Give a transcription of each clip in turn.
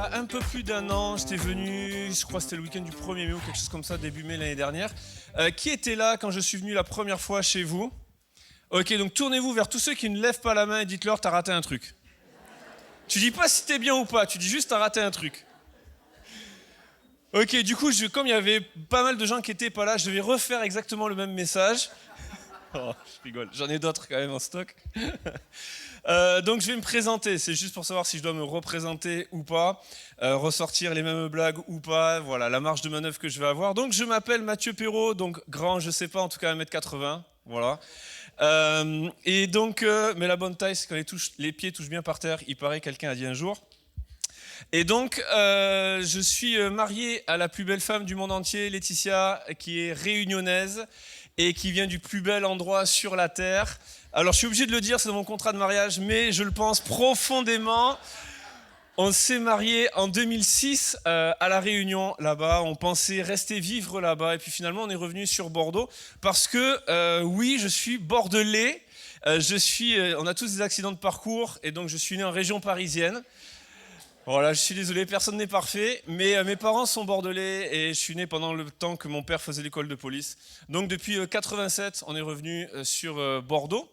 a un peu plus d'un an, j'étais venu, je crois que c'était le week-end du 1er mai ou quelque chose comme ça, début mai l'année dernière. Qui était là quand je suis venu la première fois chez vous? Ok, donc tournez-vous vers tous ceux qui ne lèvent pas la main et dites-leur t'as raté un truc. Tu dis pas si t'es bien ou pas, tu dis juste t'as raté un truc. Ok, du coup, comme il y avait pas mal de gens qui étaient pas là, je vais refaire exactement le même message. Oh, je rigole, j'en ai d'autres quand même en stock. Donc je vais me présenter, c'est juste pour savoir si je dois me représenter ou pas, ressortir les mêmes blagues ou pas, voilà la marge de manœuvre que je vais avoir. Donc je m'appelle Mathieu Perrault, donc grand, je sais pas, en tout cas 1m80, voilà. Et donc, mais la bonne taille, c'est quand les pieds touchent bien par terre, il paraît, quelqu'un a dit un jour. Et donc, je suis marié à la plus belle femme du monde entier, Laetitia, qui est réunionnaise et qui vient du plus bel endroit sur la terre. Alors, je suis obligé de le dire, c'est dans mon contrat de mariage, mais je le pense profondément. On s'est mariés en 2006 à La Réunion, là-bas. On pensait rester vivre là-bas. Et puis finalement, on est revenu sur Bordeaux parce que, oui, je suis bordelais. On a tous des accidents de parcours et donc je suis né en région parisienne. Voilà, je suis désolé, personne n'est parfait, mais mes parents sont bordelais et je suis né pendant le temps que mon père faisait l'école de police. Donc depuis 87, on est revenu sur Bordeaux.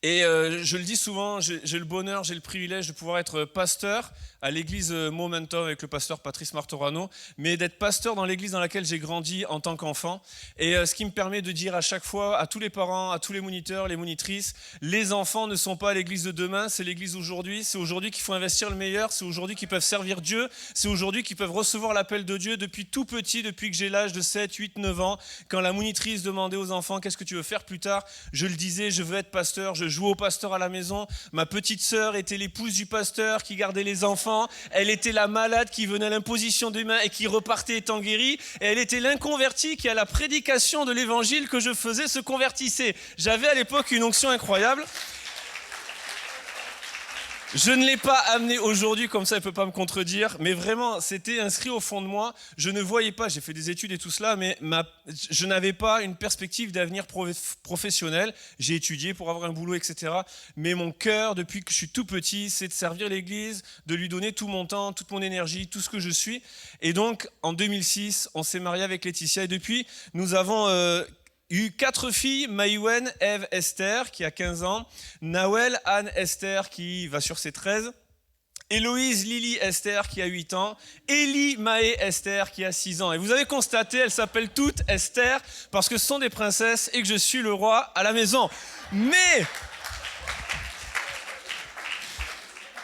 Et je le dis souvent, j'ai le bonheur, j'ai le privilège de pouvoir être pasteur à l'église Momentum avec le pasteur Patrice Martorano, mais d'être pasteur dans l'église dans laquelle j'ai grandi en tant qu'enfant. Et ce qui me permet de dire à chaque fois à tous les parents, à tous les moniteurs, les monitrices, les enfants ne sont pas l'église de demain, c'est l'église d'aujourd'hui. C'est aujourd'hui qu'il faut investir le meilleur, c'est aujourd'hui qu'ils peuvent servir Dieu, c'est aujourd'hui qu'ils peuvent recevoir l'appel de Dieu depuis tout petit, depuis que j'ai l'âge de 7, 8, 9 ans. Quand la monitrice demandait aux enfants qu'est-ce que tu veux faire plus tard, je le disais, je veux être pasteur, je jouais au pasteur à la maison. Ma petite sœur était l'épouse du pasteur qui gardait les enfants. Elle était la malade qui venait à l'imposition des mains et qui repartait étant guérie. Et elle était l'inconvertie qui, à la prédication de l'évangile que je faisais, se convertissait. J'avais à l'époque une onction incroyable. Je ne l'ai pas amené aujourd'hui, comme ça elle ne peut pas me contredire, mais vraiment, c'était inscrit au fond de moi. Je ne voyais pas, j'ai fait des études et tout cela, mais je n'avais pas une perspective d'avenir professionnel. J'ai étudié pour avoir un boulot, etc. Mais mon cœur, depuis que je suis tout petit, c'est de servir l'Église, de lui donner tout mon temps, toute mon énergie, tout ce que je suis. Et donc, en 2006, on s'est marié avec Laetitia et depuis, nous avons eu 4 filles, Maïwen, Ève, Esther, qui a 15 ans, Nawel, Anne, Esther, qui va sur ses 13, Héloïse, Lily, Esther, qui a 8 ans, Élie, Maë, Esther, qui a 6 ans. Et vous avez constaté, elles s'appellent toutes Esther, parce que ce sont des princesses et que je suis le roi à la maison. Mais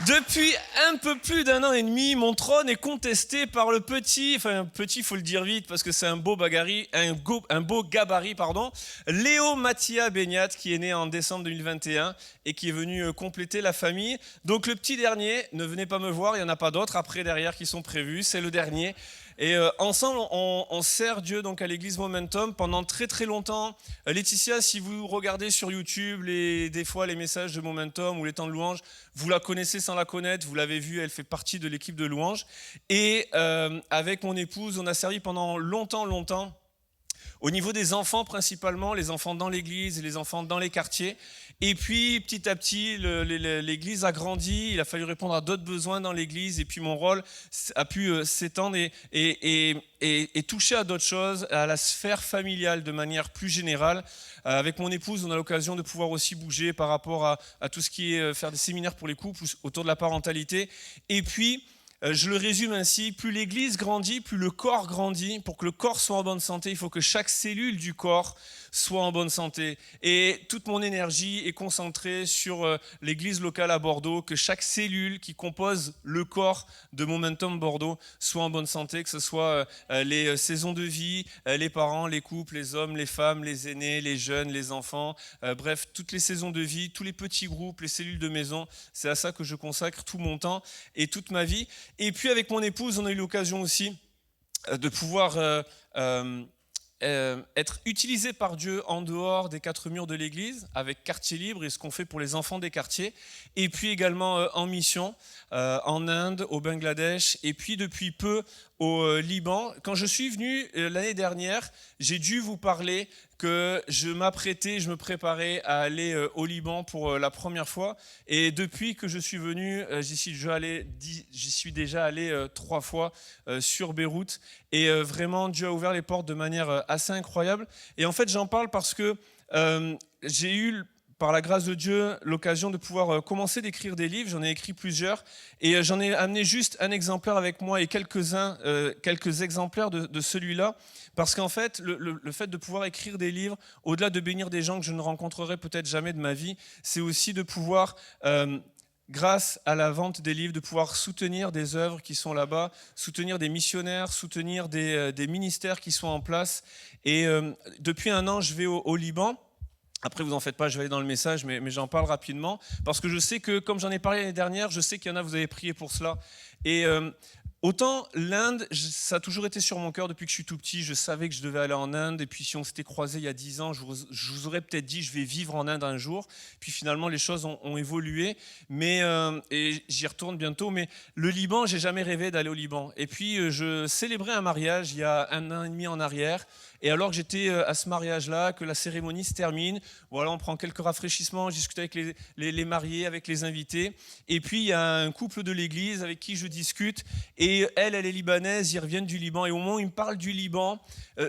depuis un peu plus d'un an et demi, mon trône est contesté par le petit, faut le dire vite parce que c'est un beau gabarit, Léo Mattia Beignat, qui est né en décembre 2021 et qui est venu compléter la famille. Donc le petit dernier, ne venez pas me voir, il n'y en a pas d'autres après derrière qui sont prévus, c'est le dernier. Et ensemble, on sert Dieu donc à l'église Momentum pendant très très longtemps. Laetitia, si vous regardez sur YouTube des fois les messages de Momentum ou les temps de louange, vous la connaissez sans la connaître, vous l'avez vue, elle fait partie de l'équipe de louange. Et avec mon épouse, on a servi pendant longtemps. Au niveau des enfants principalement, les enfants dans l'église et les enfants dans les quartiers. Et puis petit à petit, l'église a grandi, il a fallu répondre à d'autres besoins dans l'église et puis mon rôle a pu s'étendre et toucher à d'autres choses, à la sphère familiale de manière plus générale. Avec mon épouse, on a l'occasion de pouvoir aussi bouger par rapport à tout ce qui est faire des séminaires pour les couples autour de la parentalité. Et puis, je le résume ainsi, plus l'église grandit, plus le corps grandit. Pour que le corps soit en bonne santé, il faut que chaque cellule du corps soit en bonne santé. Et toute mon énergie est concentrée sur l'église locale à Bordeaux, que chaque cellule qui compose le corps de Momentum Bordeaux soit en bonne santé, que ce soit les saisons de vie, les parents, les couples, les hommes, les femmes, les aînés, les jeunes, les enfants, bref, toutes les saisons de vie, tous les petits groupes, les cellules de maison, c'est à ça que je consacre tout mon temps et toute ma vie. Et puis avec mon épouse, on a eu l'occasion aussi de pouvoir être utilisé par Dieu en dehors des 4 murs de l'église, avec Quartier Libre et ce qu'on fait pour les enfants des quartiers, et puis également en mission en Inde, au Bangladesh, et puis depuis peu au Liban. Quand je suis venu l'année dernière, j'ai dû vous parler que je m'apprêtais, je me préparais à aller au Liban pour la première fois. Et depuis que je suis venu, j'y suis déjà allé 3 fois sur Beyrouth. Et vraiment, Dieu a ouvert les portes de manière assez incroyable. Et en fait, j'en parle parce que j'ai eu, par la grâce de Dieu, l'occasion de pouvoir commencer d'écrire des livres. J'en ai écrit plusieurs et j'en ai amené juste un exemplaire avec moi et quelques exemplaires de celui-là. Parce qu'en fait, le fait de pouvoir écrire des livres, au-delà de bénir des gens que je ne rencontrerai peut-être jamais de ma vie, c'est aussi de pouvoir, grâce à la vente des livres, de pouvoir soutenir des œuvres qui sont là-bas, soutenir des missionnaires, soutenir des ministères qui sont en place. Et depuis 1 an, je vais au Liban. Après, vous en faites pas, je vais aller dans le message, mais j'en parle rapidement, parce que je sais que, comme j'en ai parlé l'année dernière, je sais qu'il y en a, vous avez prié pour cela. Et autant l'Inde, ça a toujours été sur mon cœur depuis que je suis tout petit, je savais que je devais aller en Inde, et puis si on s'était croisés il y a 10 ans, je vous aurais peut-être dit, je vais vivre en Inde un jour, puis finalement les choses ont évolué, et j'y retourne bientôt, mais le Liban, j'ai jamais rêvé d'aller au Liban. Et puis, je célébrais un mariage il y a 1 an et demi en arrière, et alors que j'étais à ce mariage-là, que la cérémonie se termine, voilà, on prend quelques rafraîchissements, je discute avec les mariés, avec les invités. Et puis, il y a un couple de l'église avec qui je discute. Et elle est libanaise, ils reviennent du Liban. Et au moment où ils me parlent du Liban,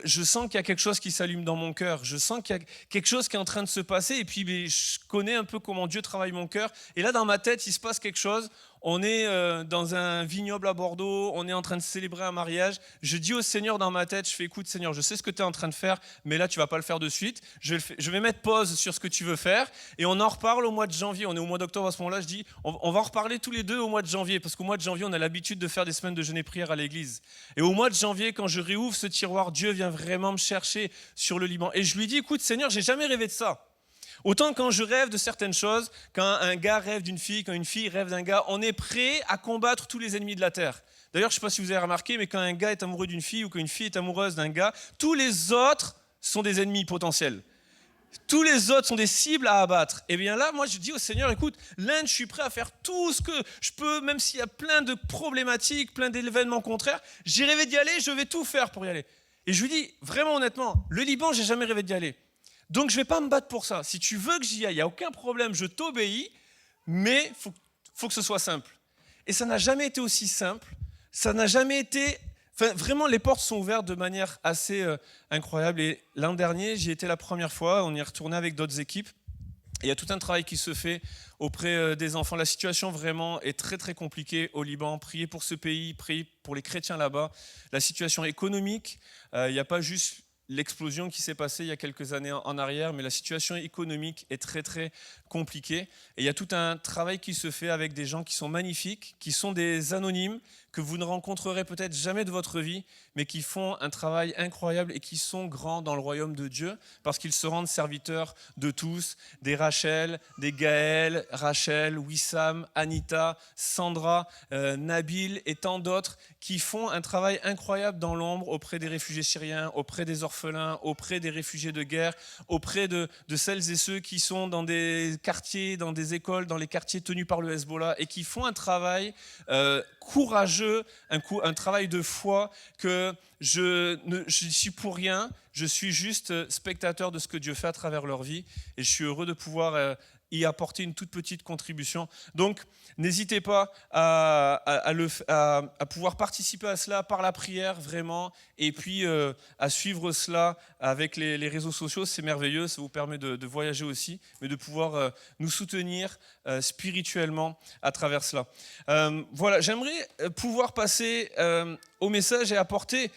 je sens qu'il y a quelque chose qui s'allume dans mon cœur. Je sens qu'il y a quelque chose qui est en train de se passer. Et puis, je connais un peu comment Dieu travaille mon cœur. Et là, dans ma tête, il se passe quelque chose. On est dans un vignoble à Bordeaux, on est en train de célébrer un mariage. Je dis au Seigneur dans ma tête, je fais écoute Seigneur, je sais ce que tu es en train de faire, mais là tu vas pas le faire de suite. Je vais mettre pause sur ce que tu veux faire et on en reparle au mois de janvier. On est au mois d'octobre à ce moment-là, je dis on va en reparler tous les deux au mois de janvier, parce qu'au mois de janvier on a l'habitude de faire des semaines de jeûne et prière à l'église. Et au mois de janvier, quand je réouvre ce tiroir, Dieu vient vraiment me chercher sur le Liban. Et je lui dis écoute Seigneur, j'ai jamais rêvé de ça. Autant quand je rêve de certaines choses, quand un gars rêve d'une fille, quand une fille rêve d'un gars, on est prêt à combattre tous les ennemis de la terre. D'ailleurs, je ne sais pas si vous avez remarqué, mais quand un gars est amoureux d'une fille ou qu'une fille est amoureuse d'un gars, tous les autres sont des ennemis potentiels. Tous les autres sont des cibles à abattre. Et bien là, moi, je dis au Seigneur, écoute, l'Inde, je suis prêt à faire tout ce que je peux, même s'il y a plein de problématiques, plein d'événements contraires. J'ai rêvé d'y aller, je vais tout faire pour y aller. Et je lui dis, vraiment honnêtement, le Liban, j'ai jamais rêvé d'y aller. Donc, je ne vais pas me battre pour ça. Si tu veux que j'y aille, il n'y a aucun problème, je t'obéis, mais il faut que ce soit simple. Et ça n'a jamais été aussi simple. Ça n'a jamais été... Enfin, vraiment, les portes sont ouvertes de manière assez incroyable. Et l'an dernier, j'y étais la première fois. On y est retourné avec d'autres équipes. Et il y a tout un travail qui se fait auprès des enfants. La situation vraiment est très, très compliquée au Liban. Priez pour ce pays, priez pour les chrétiens là-bas. La situation économique, il n'y a pas juste l'explosion qui s'est passée il y a quelques années en arrière, mais la situation économique est très très compliquée. Et il y a tout un travail qui se fait avec des gens qui sont magnifiques, qui sont des anonymes, que vous ne rencontrerez peut-être jamais de votre vie, mais qui font un travail incroyable et qui sont grands dans le royaume de Dieu, parce qu'ils se rendent serviteurs de tous, des Rachel, des Gaël, Rachel, Wissam, Anita, Sandra, Nabil et tant d'autres, qui font un travail incroyable dans l'ombre auprès des réfugiés syriens, auprès des orphelins, auprès des réfugiés de guerre, auprès de celles et ceux qui sont dans des quartiers, dans des écoles, dans les quartiers tenus par le Hezbollah, et qui font un travail courageux, un travail de foi que je suis pour rien, je suis juste spectateur de ce que Dieu fait à travers leur vie, et je suis heureux de pouvoir y apporter une toute petite contribution. Donc, n'hésitez pas à pouvoir participer à cela par la prière, vraiment, et puis à suivre cela avec les réseaux sociaux. C'est merveilleux, ça vous permet de voyager aussi, mais de pouvoir nous soutenir spirituellement à travers cela. Voilà, j'aimerais pouvoir passer au message et apporter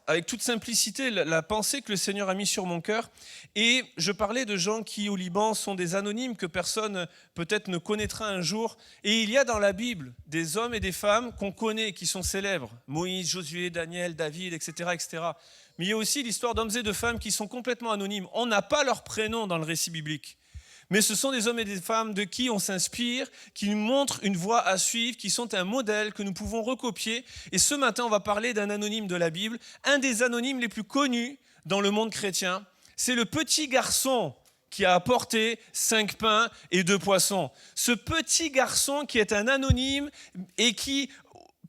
avec toute simplicité la pensée que le Seigneur a mise sur mon cœur. Et je parlais de gens qui au Liban sont des anonymes que personne peut-être ne connaîtra un jour. Et il y a dans la Bible des hommes et des femmes qu'on connaît, qui sont célèbres. Moïse, Josué, Daniel, David, etc., etc. Mais il y a aussi l'histoire d'hommes et de femmes qui sont complètement anonymes. On n'a pas leur prénom dans le récit biblique. Mais ce sont des hommes et des femmes de qui on s'inspire, qui nous montrent une voie à suivre, qui sont un modèle que nous pouvons recopier. Et ce matin, on va parler d'un anonyme de la Bible, un des anonymes les plus connus dans le monde chrétien. C'est le petit garçon qui a apporté 5 pains et 2 poissons. Ce petit garçon qui est un anonyme et qui,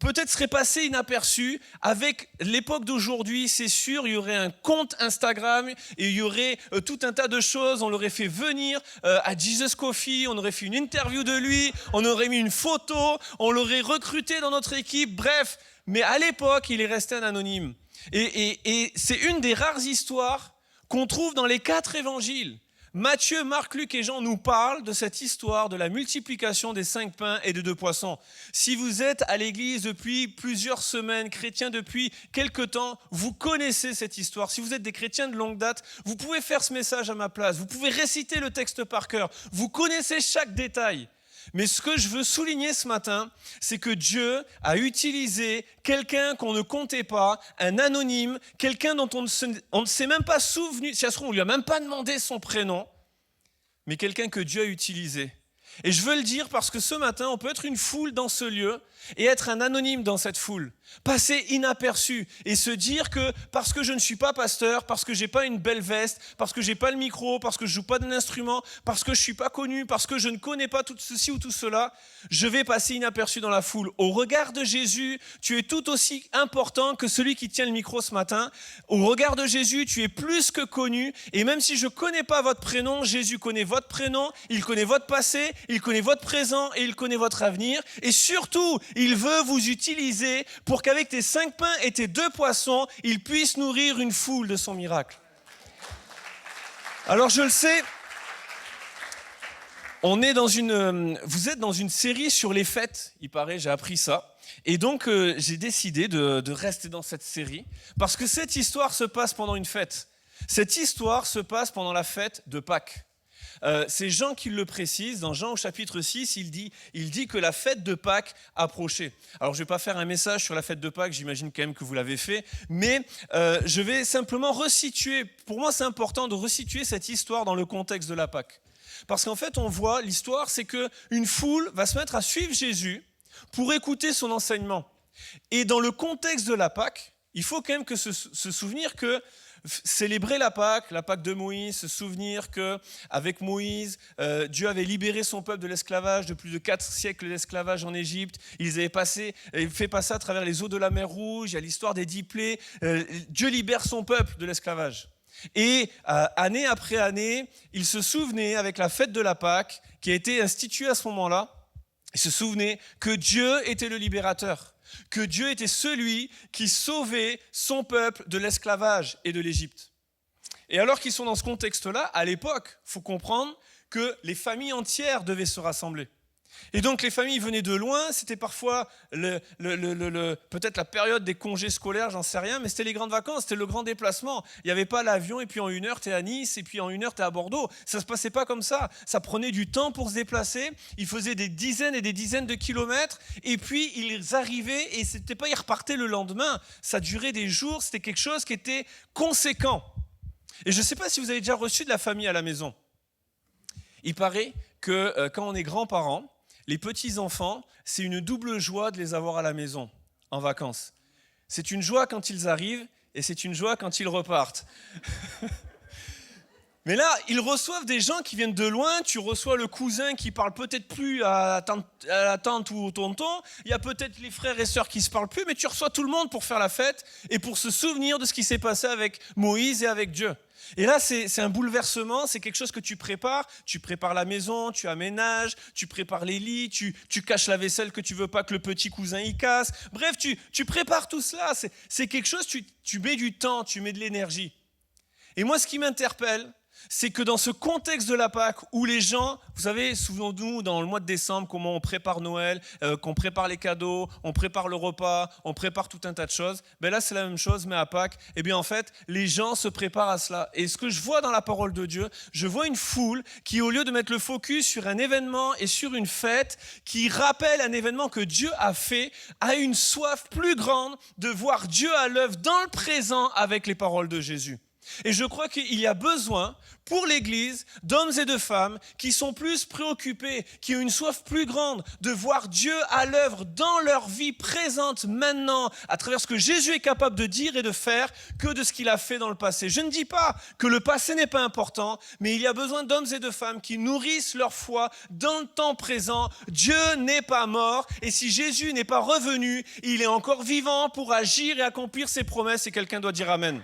peut-être serait passé inaperçu. Avec l'époque d'aujourd'hui, c'est sûr, il y aurait un compte Instagram et il y aurait tout un tas de choses. On l'aurait fait venir à Jesus Coffee, on aurait fait une interview de lui, on aurait mis une photo, on l'aurait recruté dans notre équipe, bref. Mais à l'époque, il est resté un anonyme. Et c'est une des rares histoires qu'on trouve dans les 4 évangiles. Matthieu, Marc, Luc et Jean nous parlent de cette histoire de la multiplication des 5 pains et de 2 poissons. Si vous êtes à l'église depuis plusieurs semaines, chrétien depuis quelque temps, vous connaissez cette histoire. Si vous êtes des chrétiens de longue date, vous pouvez faire ce message à ma place. Vous pouvez réciter le texte par cœur. Vous connaissez chaque détail. Mais ce que je veux souligner ce matin, c'est que Dieu a utilisé quelqu'un qu'on ne comptait pas, un anonyme, quelqu'un dont on ne s'est même pas souvenu, si ça se trouve, on ne lui a même pas demandé son prénom, mais quelqu'un que Dieu a utilisé. Et je veux le dire parce que ce matin, on peut être une foule dans ce lieu et être un anonyme dans cette foule, passer inaperçu et se dire que parce que je ne suis pas pasteur, parce que j'ai pas une belle veste, parce que j'ai pas le micro, parce que je joue pas d'un instrument, parce que je suis pas connu, parce que je ne connais pas tout ceci ou tout cela, je vais passer inaperçu dans la foule. Au regard de Jésus, tu es tout aussi important que celui qui tient le micro ce matin. Au regard de Jésus, tu es plus que connu et même si je connais pas votre prénom, Jésus connaît votre prénom, il connaît votre passé, il connaît votre présent et il connaît votre avenir et surtout, il veut vous utiliser pour qu'avec tes 5 pains et tes 2 poissons, il puisse nourrir une foule de son miracle. Alors je le sais, vous êtes dans une série sur les fêtes, il paraît, j'ai appris ça. Et donc j'ai décidé de rester dans cette série parce que cette histoire se passe pendant une fête. Cette histoire se passe pendant la fête de Pâques. C'est Jean qui le précise, dans Jean au chapitre 6, il dit que la fête de Pâques approchait. Alors je ne vais pas faire un message sur la fête de Pâques, j'imagine quand même que vous l'avez fait, mais je vais simplement resituer, pour moi c'est important de resituer cette histoire dans le contexte de la Pâques. Parce qu'en fait on voit, l'histoire c'est qu'une foule va se mettre à suivre Jésus pour écouter son enseignement. Et dans le contexte de la Pâques, il faut quand même se souvenir que célébrer la Pâque de Moïse, se souvenir qu'avec Moïse, Dieu avait libéré son peuple de l'esclavage, de plus de 4 siècles d'esclavage en Égypte. Ils avaient fait passer à travers les eaux de la mer Rouge, il y a l'histoire des 10 plaies. Dieu libère son peuple de l'esclavage. Et année après année, ils se souvenaient avec la fête de la Pâque, qui a été instituée à ce moment-là, ils se souvenaient que Dieu était le libérateur. Que Dieu était celui qui sauvait son peuple de l'esclavage et de l'Égypte. Et alors qu'ils sont dans ce contexte-là, à l'époque, il faut comprendre que les familles entières devaient se rassembler. Et donc les familles venaient de loin, c'était parfois peut-être la période des congés scolaires, j'en sais rien, mais c'était les grandes vacances, c'était le grand déplacement. Il n'y avait pas l'avion et puis en 1 heure t'es à Nice et puis en 1 heure t'es à Bordeaux. Ça ne se passait pas comme ça. Ça prenait du temps pour se déplacer, ils faisaient des dizaines et des dizaines de kilomètres et puis ils arrivaient et c'était pas ils repartaient le lendemain. Ça durait des jours, c'était quelque chose qui était conséquent. Et je ne sais pas si vous avez déjà reçu de la famille à la maison. Il paraît que quand on est grands-parents, les petits-enfants, c'est une double joie de les avoir à la maison, en vacances. C'est une joie quand ils arrivent et c'est une joie quand ils repartent. Mais là, ils reçoivent des gens qui viennent de loin, tu reçois le cousin qui parle peut-être plus à la tante ou au tonton, il y a peut-être les frères et sœurs qui se parlent plus, mais tu reçois tout le monde pour faire la fête et pour se souvenir de ce qui s'est passé avec Moïse et avec Dieu. Et là, c'est un bouleversement, c'est quelque chose que tu prépares la maison, tu aménages, tu prépares les lits, tu caches la vaisselle que tu veux pas que le petit cousin y casse. Bref, tu prépares tout cela, c'est quelque chose, tu mets du temps, tu mets de l'énergie. Et moi, ce qui m'interpelle, c'est que dans ce contexte de la Pâque où les gens, vous savez, souvenons-nous dans le mois de décembre comment on prépare Noël, qu'on prépare les cadeaux, on prépare le repas, on prépare tout un tas de choses. Ben là, c'est la même chose, mais à Pâques, eh bien en fait, les gens se préparent à cela. Et ce que je vois dans la parole de Dieu, je vois une foule qui, au lieu de mettre le focus sur un événement et sur une fête, qui rappelle un événement que Dieu a fait, a une soif plus grande de voir Dieu à l'œuvre dans le présent avec les paroles de Jésus. Et je crois qu'il y a besoin pour l'Église d'hommes et de femmes qui sont plus préoccupés, qui ont une soif plus grande de voir Dieu à l'œuvre dans leur vie présente maintenant, à travers ce que Jésus est capable de dire et de faire, que de ce qu'il a fait dans le passé. Je ne dis pas que le passé n'est pas important, mais il y a besoin d'hommes et de femmes qui nourrissent leur foi dans le temps présent. Dieu n'est pas mort, et si Jésus n'est pas revenu, il est encore vivant pour agir et accomplir ses promesses, et quelqu'un doit dire Amen.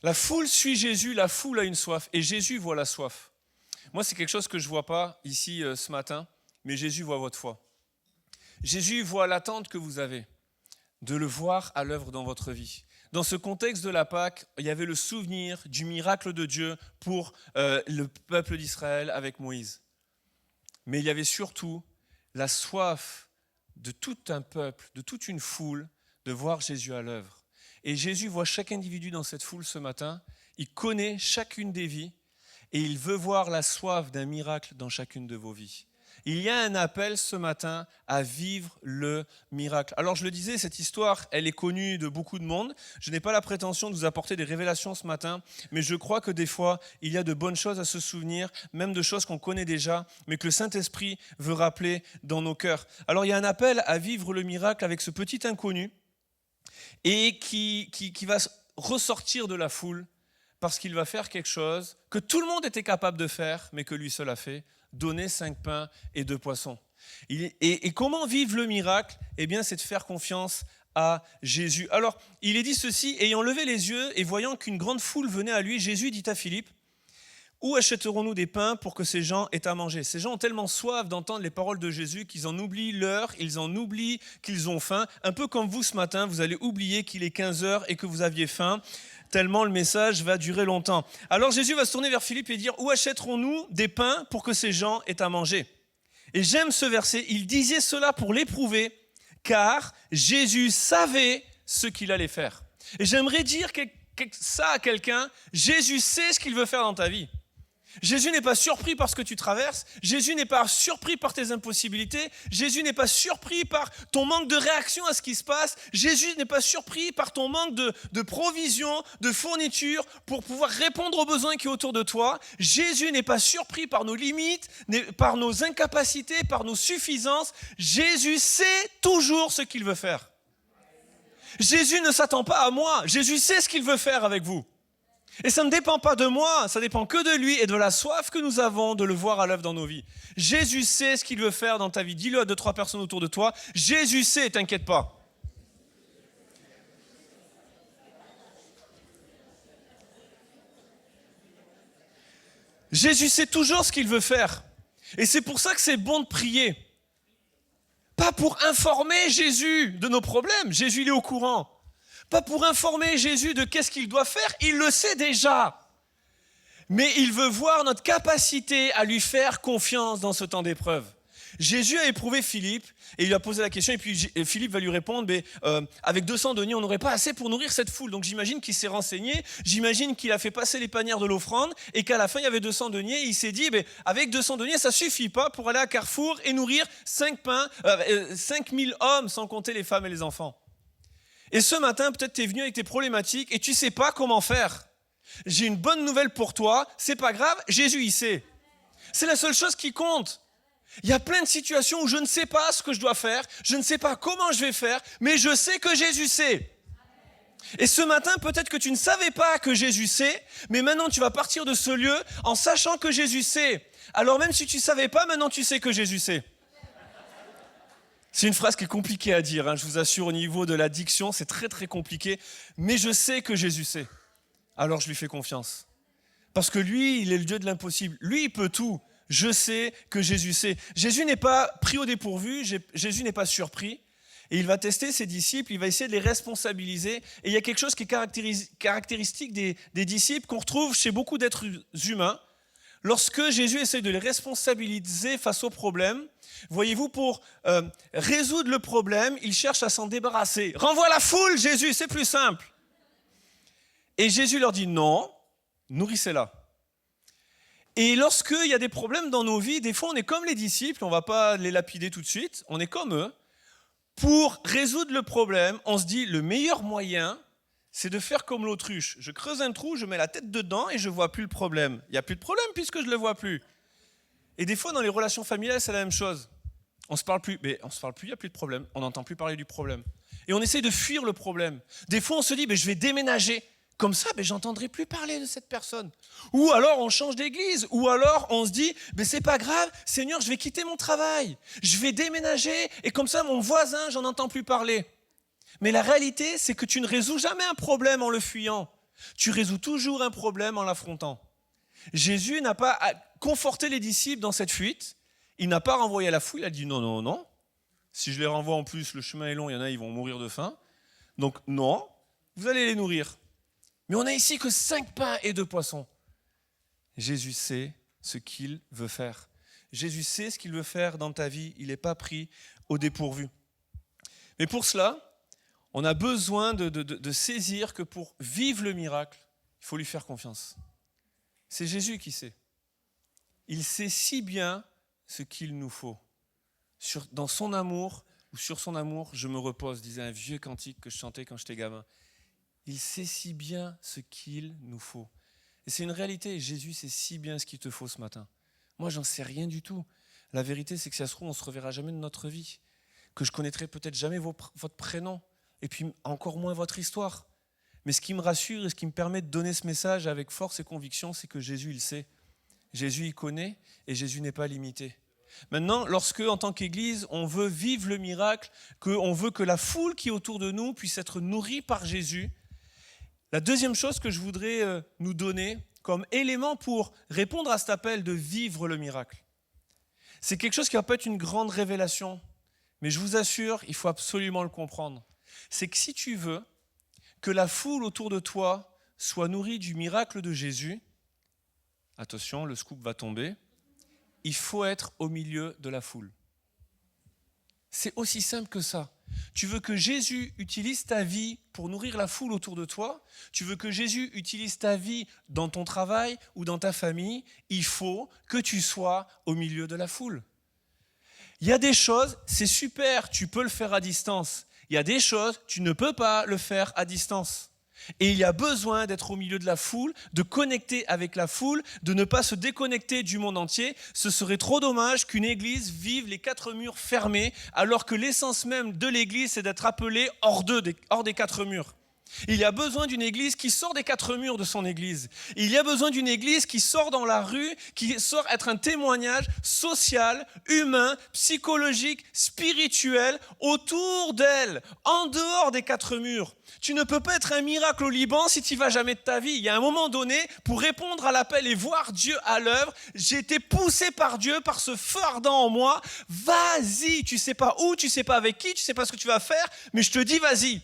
La foule suit Jésus, la foule a une soif, et Jésus voit la soif. Moi, c'est quelque chose que je ne vois pas ici ce matin, mais Jésus voit votre foi. Jésus voit l'attente que vous avez de le voir à l'œuvre dans votre vie. Dans ce contexte de la Pâque, il y avait le souvenir du miracle de Dieu pour le peuple d'Israël avec Moïse. Mais il y avait surtout la soif de tout un peuple, de toute une foule, de voir Jésus à l'œuvre. Et Jésus voit chaque individu dans cette foule ce matin, il connaît chacune des vies et il veut voir la soif d'un miracle dans chacune de vos vies. Il y a un appel ce matin à vivre le miracle. Alors je le disais, cette histoire, elle est connue de beaucoup de monde. Je n'ai pas la prétention de vous apporter des révélations ce matin, mais je crois que des fois, il y a de bonnes choses à se souvenir, même de choses qu'on connaît déjà, mais que le Saint-Esprit veut rappeler dans nos cœurs. Alors il y a un appel à vivre le miracle avec ce petit inconnu, et qui va ressortir de la foule parce qu'il va faire quelque chose que tout le monde était capable de faire, mais que lui seul a fait, donner 5 pains et 2 poissons. Et comment vivre le miracle ? Eh bien, c'est de faire confiance à Jésus. Alors, il est dit ceci, ayant levé les yeux et voyant qu'une grande foule venait à lui, Jésus dit à Philippe, où achèterons-nous des pains pour que ces gens aient à manger ? Ces gens ont tellement soif d'entendre les paroles de Jésus qu'ils en oublient l'heure, ils en oublient qu'ils ont faim. Un peu comme vous ce matin, vous allez oublier qu'il est 15 heures et que vous aviez faim, tellement le message va durer longtemps. Alors Jésus va se tourner vers Philippe et dire, où achèterons-nous des pains pour que ces gens aient à manger ? Et j'aime ce verset, il disait cela pour l'éprouver, car Jésus savait ce qu'il allait faire. Et j'aimerais dire ça à quelqu'un, Jésus sait ce qu'il veut faire dans ta vie. Jésus n'est pas surpris par ce que tu traverses, Jésus n'est pas surpris par tes impossibilités, Jésus n'est pas surpris par ton manque de réaction à ce qui se passe, Jésus n'est pas surpris par ton manque de provision, de fourniture pour pouvoir répondre aux besoins qui sont autour de toi. Jésus n'est pas surpris par nos limites, par nos incapacités, par nos suffisances. Jésus sait toujours ce qu'il veut faire. Jésus ne s'attend pas à moi, Jésus sait ce qu'il veut faire avec vous. Et ça ne dépend pas de moi, ça dépend que de lui et de la soif que nous avons de le voir à l'œuvre dans nos vies. Jésus sait ce qu'il veut faire dans ta vie. Dis-le à 2-3 personnes autour de toi. Jésus sait, t'inquiète pas. Jésus sait toujours ce qu'il veut faire. Et c'est pour ça que c'est bon de prier. Pas pour informer Jésus de nos problèmes. Jésus, il est au courant. Pas pour informer Jésus de qu'est-ce qu'il doit faire, il le sait déjà. Mais il veut voir notre capacité à lui faire confiance dans ce temps d'épreuve. Jésus a éprouvé Philippe et il lui a posé la question et puis Philippe va lui répondre avec 200 deniers, on n'aurait pas assez pour nourrir cette foule. Donc j'imagine qu'il s'est renseigné, j'imagine qu'il a fait passer les panières de l'offrande et qu'à la fin il y avait 200 deniers et il s'est dit avec 200 deniers ça suffit pas pour aller à Carrefour et nourrir 5000 hommes sans compter les femmes et les enfants. Et ce matin, peut-être tu es venu avec tes problématiques et tu ne sais pas comment faire. J'ai une bonne nouvelle pour toi, c'est pas grave, Jésus il sait. C'est la seule chose qui compte. Il y a plein de situations où je ne sais pas ce que je dois faire, je ne sais pas comment je vais faire, mais je sais que Jésus sait. Et ce matin, peut-être que tu ne savais pas que Jésus sait, mais maintenant tu vas partir de ce lieu en sachant que Jésus sait. Alors même si tu ne savais pas, maintenant tu sais que Jésus sait. C'est une phrase qui est compliquée à dire, je vous assure, au niveau de la diction, c'est très très compliqué. Mais je sais que Jésus sait. Alors je lui fais confiance. Parce que lui, il est le Dieu de l'impossible. Lui, il peut tout. Je sais que Jésus sait. Jésus n'est pas pris au dépourvu, Jésus n'est pas surpris. Et il va tester ses disciples, il va essayer de les responsabiliser. Et il y a quelque chose qui est caractéristique des disciples qu'on retrouve chez beaucoup d'êtres humains. Lorsque Jésus essaie de les responsabiliser face au problème, voyez-vous, pour résoudre le problème, il cherche à s'en débarrasser. Renvoie la foule, Jésus, c'est plus simple. Et Jésus leur dit non, nourrissez-la. Et lorsqu'il y a des problèmes dans nos vies, des fois on est comme les disciples, on ne va pas les lapider tout de suite, on est comme eux. Pour résoudre le problème, on se dit le meilleur moyen, c'est de faire comme l'autruche. Je creuse un trou, je mets la tête dedans et je ne vois plus le problème. Il n'y a plus de problème puisque je ne le vois plus. Et des fois dans les relations familiales, c'est la même chose. On ne se parle plus, mais on ne se parle plus, il n'y a plus de problème. On n'entend plus parler du problème. Et on essaie de fuir le problème. Des fois on se dit, je vais déménager. Comme ça, j'entendrai plus parler de cette personne. Ou alors on change d'église. Ou alors on se dit, c'est pas grave, Seigneur, je vais quitter mon travail. Je vais déménager. Et comme ça, mon voisin, j'en entends plus parler. Mais la réalité, c'est que tu ne résous jamais un problème en le fuyant. Tu résous toujours un problème en l'affrontant. Jésus n'a pas conforté les disciples dans cette fuite. Il n'a pas renvoyé à la foule. Il a dit non, non, non. Si je les renvoie en plus, le chemin est long, il y en a, ils vont mourir de faim. Donc non, vous allez les nourrir. Mais on n'a ici que 5 pains et 2 poissons. Jésus sait ce qu'il veut faire. Jésus sait ce qu'il veut faire dans ta vie. Il n'est pas pris au dépourvu. Mais pour cela, on a besoin de saisir que pour vivre le miracle, il faut lui faire confiance. C'est Jésus qui sait. Il sait si bien ce qu'il nous faut. Dans son amour, ou sur son amour, je me repose, disait un vieux cantique que je chantais quand j'étais gamin. Il sait si bien ce qu'il nous faut. Et c'est une réalité. Jésus sait si bien ce qu'il te faut ce matin. Moi, j'en sais rien du tout. La vérité, c'est que si ça se trouve, on ne se reverra jamais de notre vie. Que je connaîtrai peut-être jamais votre prénom. Et puis encore moins votre histoire. Mais ce qui me rassure et ce qui me permet de donner ce message avec force et conviction, c'est que Jésus, il sait. Jésus, il connaît et Jésus n'est pas limité. Maintenant, lorsque, en tant qu'Église, on veut vivre le miracle, qu'on veut que la foule qui est autour de nous puisse être nourrie par Jésus, la deuxième chose que je voudrais nous donner comme élément pour répondre à cet appel de vivre le miracle, c'est quelque chose qui va pas être une grande révélation, mais je vous assure, il faut absolument le comprendre. C'est que si tu veux que la foule autour de toi soit nourrie du miracle de Jésus, attention, le scoop va tomber, il faut être au milieu de la foule. C'est aussi simple que ça. Tu veux que Jésus utilise ta vie pour nourrir la foule autour de toi. Tu veux que Jésus utilise ta vie dans ton travail ou dans ta famille. Il faut que tu sois au milieu de la foule. Il y a des choses, c'est super, tu peux le faire à distance. Il y a des choses, tu ne peux pas le faire à distance. Et il y a besoin d'être au milieu de la foule, de connecter avec la foule, de ne pas se déconnecter du monde entier. Ce serait trop dommage qu'une église vive les 4 murs fermés, alors que l'essence même de l'église, c'est d'être appelée hors des 4 murs. Il y a besoin d'une église qui sort des 4 murs de son église. Il y a besoin d'une église qui sort dans la rue, qui sort être un témoignage social, humain, psychologique, spirituel, autour d'elle, en dehors des 4 murs. Tu ne peux pas être un miracle au Liban si tu n'y vas jamais de ta vie. Il y a un moment donné, pour répondre à l'appel et voir Dieu à l'œuvre, j'ai été poussé par Dieu, par ce feu ardent en moi. Vas-y, tu ne sais pas où, tu ne sais pas avec qui, tu ne sais pas ce que tu vas faire, mais je te dis vas-y.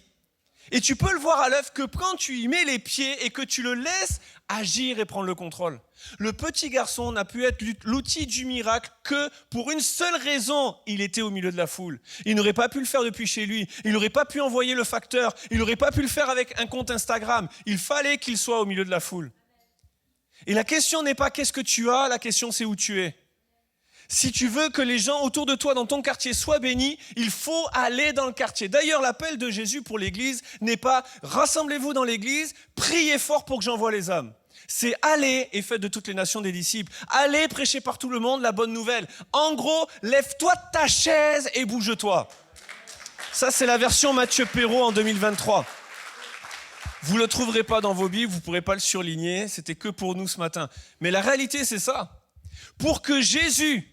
Et tu peux le voir à l'œuvre que quand tu y mets les pieds et que tu le laisses agir et prendre le contrôle. Le petit garçon n'a pu être l'outil du miracle que pour une seule raison, il était au milieu de la foule. Il n'aurait pas pu le faire depuis chez lui, il n'aurait pas pu envoyer le facteur, il n'aurait pas pu le faire avec un compte Instagram. Il fallait qu'il soit au milieu de la foule. Et la question n'est pas qu'est-ce que tu as, la question c'est où tu es. Si tu veux que les gens autour de toi dans ton quartier soient bénis, il faut aller dans le quartier. D'ailleurs, l'appel de Jésus pour l'église n'est pas « rassemblez-vous dans l'église, priez fort pour que j'envoie les âmes ». C'est « allez et faites de toutes les nations des disciples, allez prêcher par tout le monde la bonne nouvelle ». En gros, lève-toi de ta chaise et bouge-toi. Ça, c'est la version Mathieu Perrault en 2023. Vous ne le trouverez pas dans vos Bibles, vous ne pourrez pas le surligner, c'était que pour nous ce matin. Mais la réalité, c'est ça. Pour que Jésus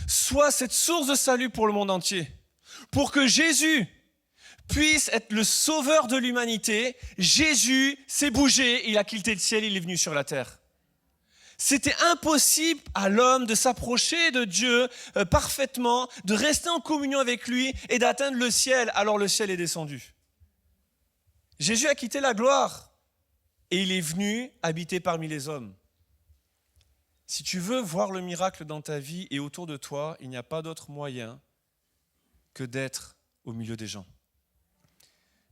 soit cette source de salut pour le monde entier, pour que Jésus puisse être le sauveur de l'humanité, Jésus s'est bougé, il a quitté le ciel, il est venu sur la terre. C'était impossible à l'homme de s'approcher de Dieu parfaitement, de rester en communion avec lui et d'atteindre le ciel, alors le ciel est descendu. Jésus a quitté la gloire et il est venu habiter parmi les hommes. Si tu veux voir le miracle dans ta vie et autour de toi, il n'y a pas d'autre moyen que d'être au milieu des gens.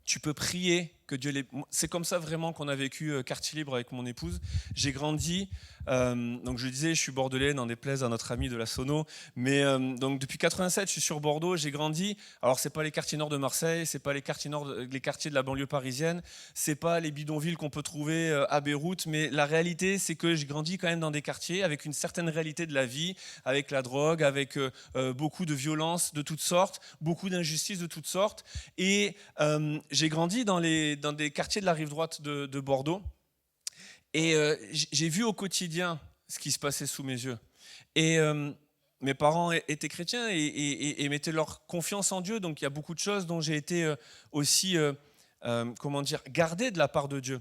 Tu peux prier que Dieu les... C'est comme ça vraiment qu'on a vécu Quartier Libre avec mon épouse. J'ai grandi, donc je disais, je suis bordelais, n'en déplaise à notre ami de la Sono, mais donc depuis 87, je suis sur Bordeaux, j'ai grandi. Alors c'est pas les quartiers nord de Marseille, c'est pas les quartiers nord, les quartiers de la banlieue parisienne, c'est pas les bidonvilles qu'on peut trouver à Beyrouth, mais la réalité, c'est que j'ai grandi quand même dans des quartiers avec une certaine réalité de la vie, avec la drogue, avec beaucoup de violences de toutes sortes, beaucoup d'injustices de toutes sortes. Et j'ai grandi dans des quartiers de la rive droite de Bordeaux. Et j'ai vu au quotidien ce qui se passait sous mes yeux. Et mes parents étaient chrétiens et mettaient leur confiance en Dieu. Donc il y a beaucoup de choses dont j'ai été aussi, gardé de la part de Dieu.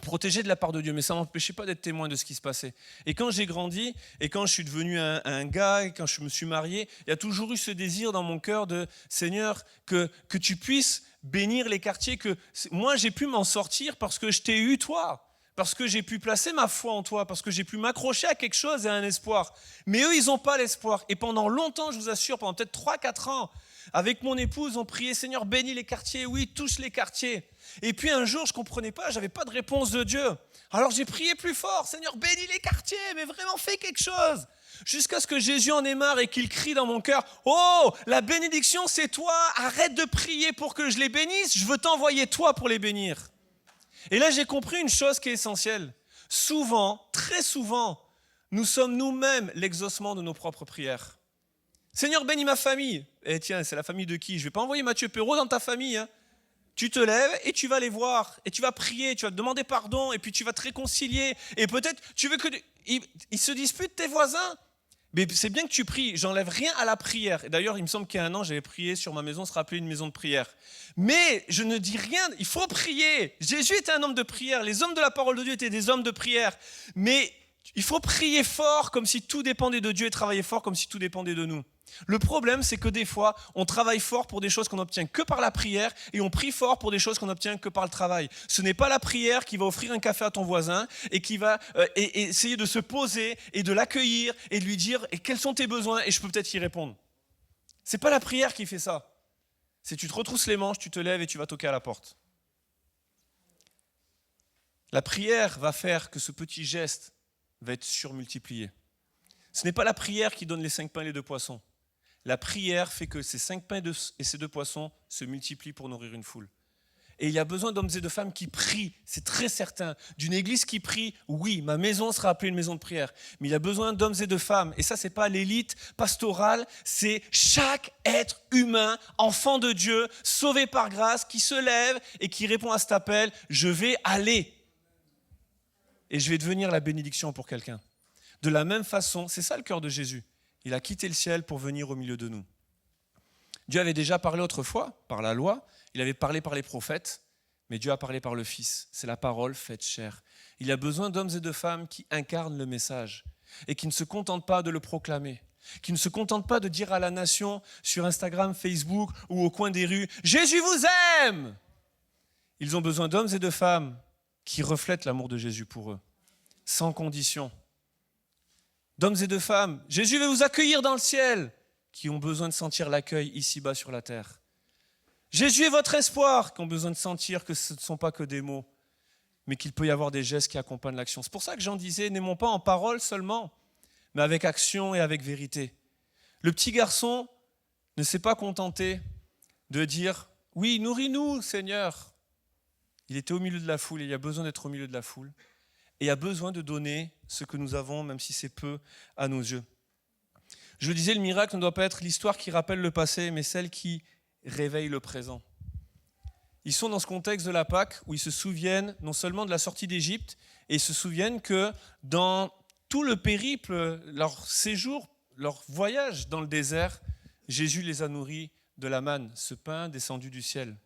Protégé de la part de Dieu, mais ça ne m'empêchait pas d'être témoin de ce qui se passait. Et quand j'ai grandi, et quand je suis devenu un gars, et quand je me suis marié, il y a toujours eu ce désir dans mon cœur de Seigneur, que tu puisses bénir les quartiers, que moi j'ai pu m'en sortir parce que je t'ai eu toi, parce que j'ai pu placer ma foi en toi, parce que j'ai pu m'accrocher à quelque chose et à un espoir. Mais eux, ils n'ont pas l'espoir. Et pendant longtemps, je vous assure, pendant peut-être 3-4 ans, avec mon épouse, on priait Seigneur, bénis les quartiers, oui, touche les quartiers. Et puis un jour, je ne comprenais pas, je n'avais pas de réponse de Dieu. Alors j'ai prié plus fort, Seigneur, bénis les quartiers, mais vraiment fais quelque chose. Jusqu'à ce que Jésus en ait marre et qu'il crie dans mon cœur, oh, la bénédiction c'est toi, arrête de prier pour que je les bénisse, je veux t'envoyer toi pour les bénir. Et là j'ai compris une chose qui est essentielle. Souvent, très souvent, nous sommes nous-mêmes l'exaucement de nos propres prières. Seigneur, bénis ma famille. Eh tiens, c'est la famille de qui? Je ne vais pas envoyer Mathieu Perrault dans ta famille, hein. Tu te lèves et tu vas les voir, et tu vas prier, tu vas te demander pardon, et puis tu vas te réconcilier, et peut-être tu veux qu'ils se disputent tes voisins, mais c'est bien que tu pries, j'enlève rien à la prière. Et d'ailleurs, il me semble qu'il y a un an, j'avais prié sur ma maison, se rappeler une maison de prière. Mais je ne dis rien, il faut prier. Jésus était un homme de prière, les hommes de la parole de Dieu étaient des hommes de prière, mais il faut prier fort comme si tout dépendait de Dieu et travailler fort comme si tout dépendait de nous. Le problème, c'est que des fois, on travaille fort pour des choses qu'on n'obtient que par la prière et on prie fort pour des choses qu'on n'obtient que par le travail. Ce n'est pas la prière qui va offrir un café à ton voisin et qui va essayer de se poser et de l'accueillir et de lui dire quels sont tes besoins et je peux peut-être y répondre. Ce n'est pas la prière qui fait ça. C'est tu te retrousses les manches, tu te lèves et tu vas toquer à la porte. La prière va faire que ce petit geste va être surmultiplié. Ce n'est pas la prière qui donne les 5 pains et les 2 poissons. La prière fait que ces 5 pains et ces 2 poissons se multiplient pour nourrir une foule. Et il y a besoin d'hommes et de femmes qui prient, c'est très certain. D'une église qui prie, oui, ma maison sera appelée une maison de prière. Mais il y a besoin d'hommes et de femmes. Et ça, ce n'est pas l'élite pastorale, c'est chaque être humain, enfant de Dieu, sauvé par grâce, qui se lève et qui répond à cet appel, je vais aller. Et je vais devenir la bénédiction pour quelqu'un. De la même façon, c'est ça le cœur de Jésus. Il a quitté le ciel pour venir au milieu de nous. Dieu avait déjà parlé autrefois, par la loi, il avait parlé par les prophètes, mais Dieu a parlé par le Fils. C'est la parole faite chair. Il a besoin d'hommes et de femmes qui incarnent le message et qui ne se contentent pas de le proclamer, qui ne se contentent pas de dire à la nation sur Instagram, Facebook ou au coin des rues « Jésus vous aime !» Ils ont besoin d'hommes et de femmes qui reflètent l'amour de Jésus pour eux, sans condition. D'hommes et de femmes, Jésus veut vous accueillir dans le ciel, qui ont besoin de sentir l'accueil ici-bas sur la terre. Jésus est votre espoir, qui ont besoin de sentir que ce ne sont pas que des mots, mais qu'il peut y avoir des gestes qui accompagnent l'action. C'est pour ça que Jean disait, n'aimons pas en parole seulement, mais avec action et avec vérité. Le petit garçon ne s'est pas contenté de dire, oui, nourris-nous, Seigneur. Il était au milieu de la foule et il y a besoin d'être au milieu de la foule. Et a besoin de donner ce que nous avons, même si c'est peu à nos yeux. Je le disais, le miracle ne doit pas être l'histoire qui rappelle le passé, mais celle qui réveille le présent. Ils sont dans ce contexte de la Pâque où ils se souviennent non seulement de la sortie d'Égypte, et ils se souviennent que dans tout le périple, leur séjour, leur voyage dans le désert, Jésus les a nourris de la manne, ce pain descendu du ciel.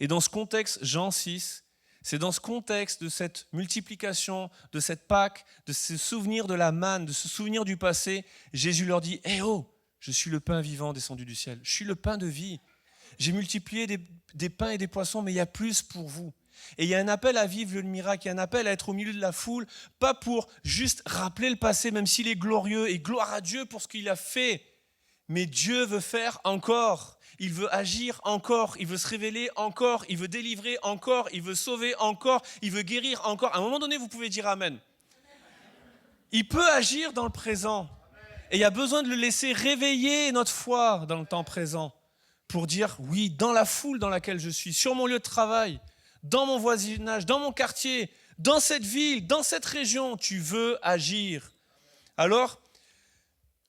Et dans ce contexte, Jean 6, c'est dans ce contexte de cette multiplication, de cette Pâque, de ce souvenir de la manne, de ce souvenir du passé, Jésus leur dit « Eh oh, je suis le pain vivant descendu du ciel, je suis le pain de vie. J'ai multiplié des pains et des poissons, mais il y a plus pour vous. » Et il y a un appel à vivre le miracle, il y a un appel à être au milieu de la foule, pas pour juste rappeler le passé, même s'il est glorieux, et gloire à Dieu pour ce qu'il a fait, Mais Dieu veut faire encore. Il veut agir encore. Il veut se révéler encore. Il veut délivrer encore. Il veut sauver encore. Il veut guérir encore. À un moment donné, vous pouvez dire Amen. Il peut agir dans le présent. Et il y a besoin de le laisser réveiller notre foi dans le temps présent pour dire oui, dans la foule dans laquelle je suis, sur mon lieu de travail, dans mon voisinage, dans mon quartier, dans cette ville, dans cette région, tu veux agir. Alors,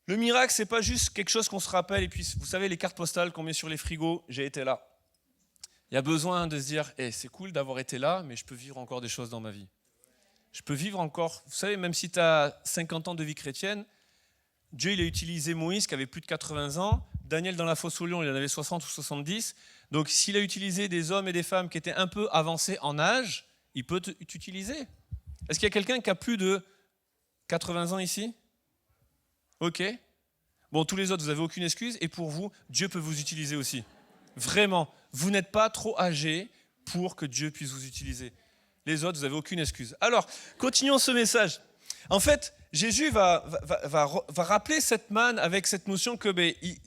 le miracle, c'est pas juste quelque chose qu'on se rappelle et puis vous savez les cartes postales qu'on met sur les frigos, j'ai été là. Il y a besoin de se dire c'est cool d'avoir été là, mais je peux vivre encore des choses dans ma vie. Je peux vivre encore, vous savez, même si tu as 50 ans de vie chrétienne, Dieu il a utilisé Moïse qui avait plus de 80 ans, Daniel dans la fosse aux lions il en avait 60 ou 70, donc s'il a utilisé des hommes et des femmes qui étaient un peu avancés en âge, il peut t'utiliser. Est-ce qu'il y a quelqu'un qui a plus de 80 ans ici ? Ok. Bon, tous les autres, vous n'avez aucune excuse, et pour vous, Dieu peut vous utiliser aussi. Vraiment, vous n'êtes pas trop âgé pour que Dieu puisse vous utiliser. Les autres, vous n'avez aucune excuse. Alors, continuons ce message. En fait, Jésus va rappeler cette manne avec cette notion que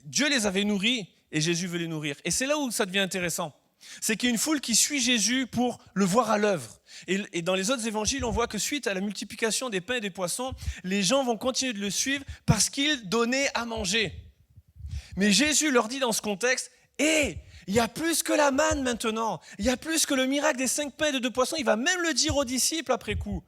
Dieu les avait nourris et Jésus veut les nourrir. Et c'est là où ça devient intéressant. C'est qu'il y a une foule qui suit Jésus pour le voir à l'œuvre. Et dans les autres évangiles, on voit que suite à la multiplication des pains et des poissons, les gens vont continuer de le suivre parce qu'il donnait à manger. Mais Jésus leur dit dans ce contexte, il y a plus que la manne maintenant, il y a plus que le miracle des 5 pains et de 2 poissons, il va même le dire aux disciples après coup.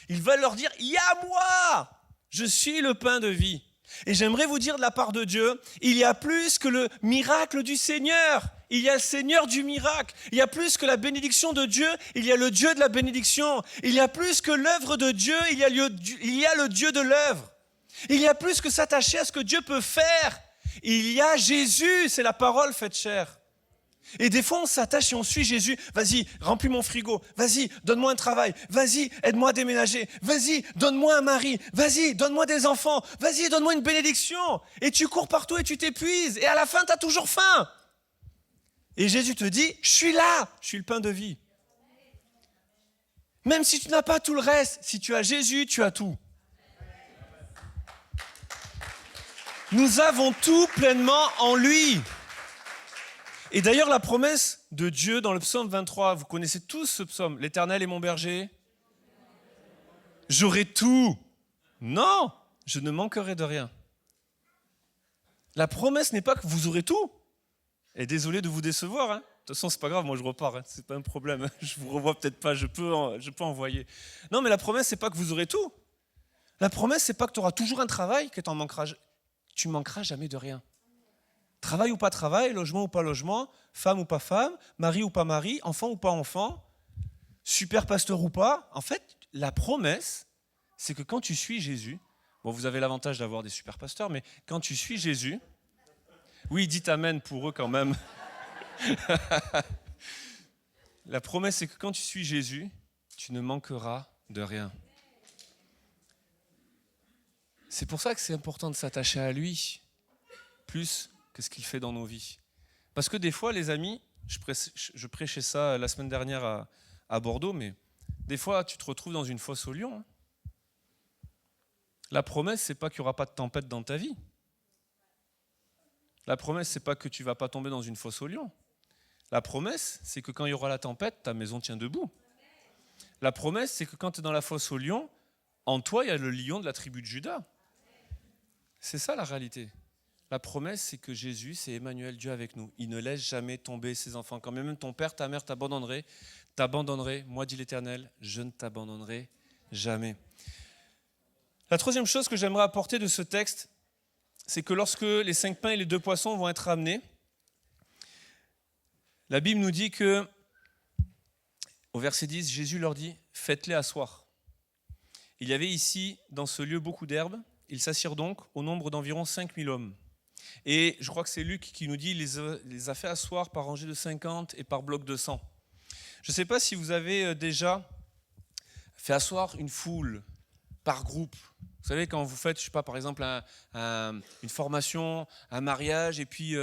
Il va leur dire, il y a moi, je suis le pain de vie. Et j'aimerais vous dire de la part de Dieu, il y a plus que le miracle du Seigneur. Il y a le Seigneur du miracle. Il y a plus que la bénédiction de Dieu, il y a le Dieu de la bénédiction. Il y a plus que l'œuvre de Dieu, il y a le Dieu de l'œuvre. Il y a plus que s'attacher à ce que Dieu peut faire. Il y a Jésus, c'est la parole faite chair. Et des fois, on s'attache et on suit Jésus. Vas-y, remplis mon frigo. Vas-y, donne-moi un travail. Vas-y, aide-moi à déménager. Vas-y, donne-moi un mari. Vas-y, donne-moi des enfants. Vas-y, donne-moi une bénédiction. Et tu cours partout et tu t'épuises. Et à la fin, tu as toujours faim. Et Jésus te dit, je suis là. Je suis le pain de vie. Même si tu n'as pas tout le reste, si tu as Jésus, tu as tout. Nous avons tout pleinement en lui. Et d'ailleurs, la promesse de Dieu dans le psaume 23, vous connaissez tous ce psaume, l'Éternel est mon berger, j'aurai tout. Non, je ne manquerai de rien. La promesse n'est pas que vous aurez tout. Et désolé de vous décevoir, hein. De toute façon, c'est pas grave, moi je repars, hein. C'est pas un problème. Je vous revois peut-être pas, je peux envoyer. Non, mais la promesse, c'est pas que vous aurez tout. La promesse, c'est pas que tu auras toujours un travail, que tu manqueras jamais de rien. Travail ou pas travail, logement ou pas logement, femme ou pas femme, mari ou pas mari, enfant ou pas enfant, super pasteur ou pas. En fait, la promesse, c'est que quand tu suis Jésus, bon, vous avez l'avantage d'avoir des super pasteurs, mais quand tu suis Jésus, oui, dites amen pour eux quand même. La promesse, c'est que quand tu suis Jésus, tu ne manqueras de rien. C'est pour ça que c'est important de s'attacher à lui, plus que ce qu'il fait dans nos vies. Parce que des fois, les amis, je prêchais ça la semaine dernière à Bordeaux, mais des fois, tu te retrouves dans une fosse aux lions. La promesse, c'est pas qu'il n'y aura pas de tempête dans ta vie. La promesse, c'est pas que tu vas pas tomber dans une fosse aux lions. La promesse, c'est que quand il y aura la tempête, ta maison tient debout. La promesse, c'est que quand tu es dans la fosse aux lions, en toi, il y a le lion de la tribu de Juda. C'est ça la réalité. La promesse, c'est que Jésus, c'est Emmanuel, Dieu avec nous. Il ne laisse jamais tomber ses enfants. Quand même ton père, ta mère t'abandonneraient, moi dit l'Éternel, je ne t'abandonnerai jamais. La troisième chose que j'aimerais apporter de ce texte, c'est que lorsque les 5 pains et les 2 poissons vont être amenés, la Bible nous dit que, au verset 10, Jésus leur dit « Faites-les asseoir ». Il y avait ici, dans ce lieu, beaucoup d'herbes. Ils s'assirent donc au nombre d'environ 5000 hommes. Et je crois que c'est Luc qui nous dit qu'il les a fait asseoir par rangée de 50 et par bloc de 100. Je ne sais pas si vous avez déjà fait asseoir une foule par groupe. Vous savez, quand vous faites, je sais pas, par exemple, une formation, un mariage, et puis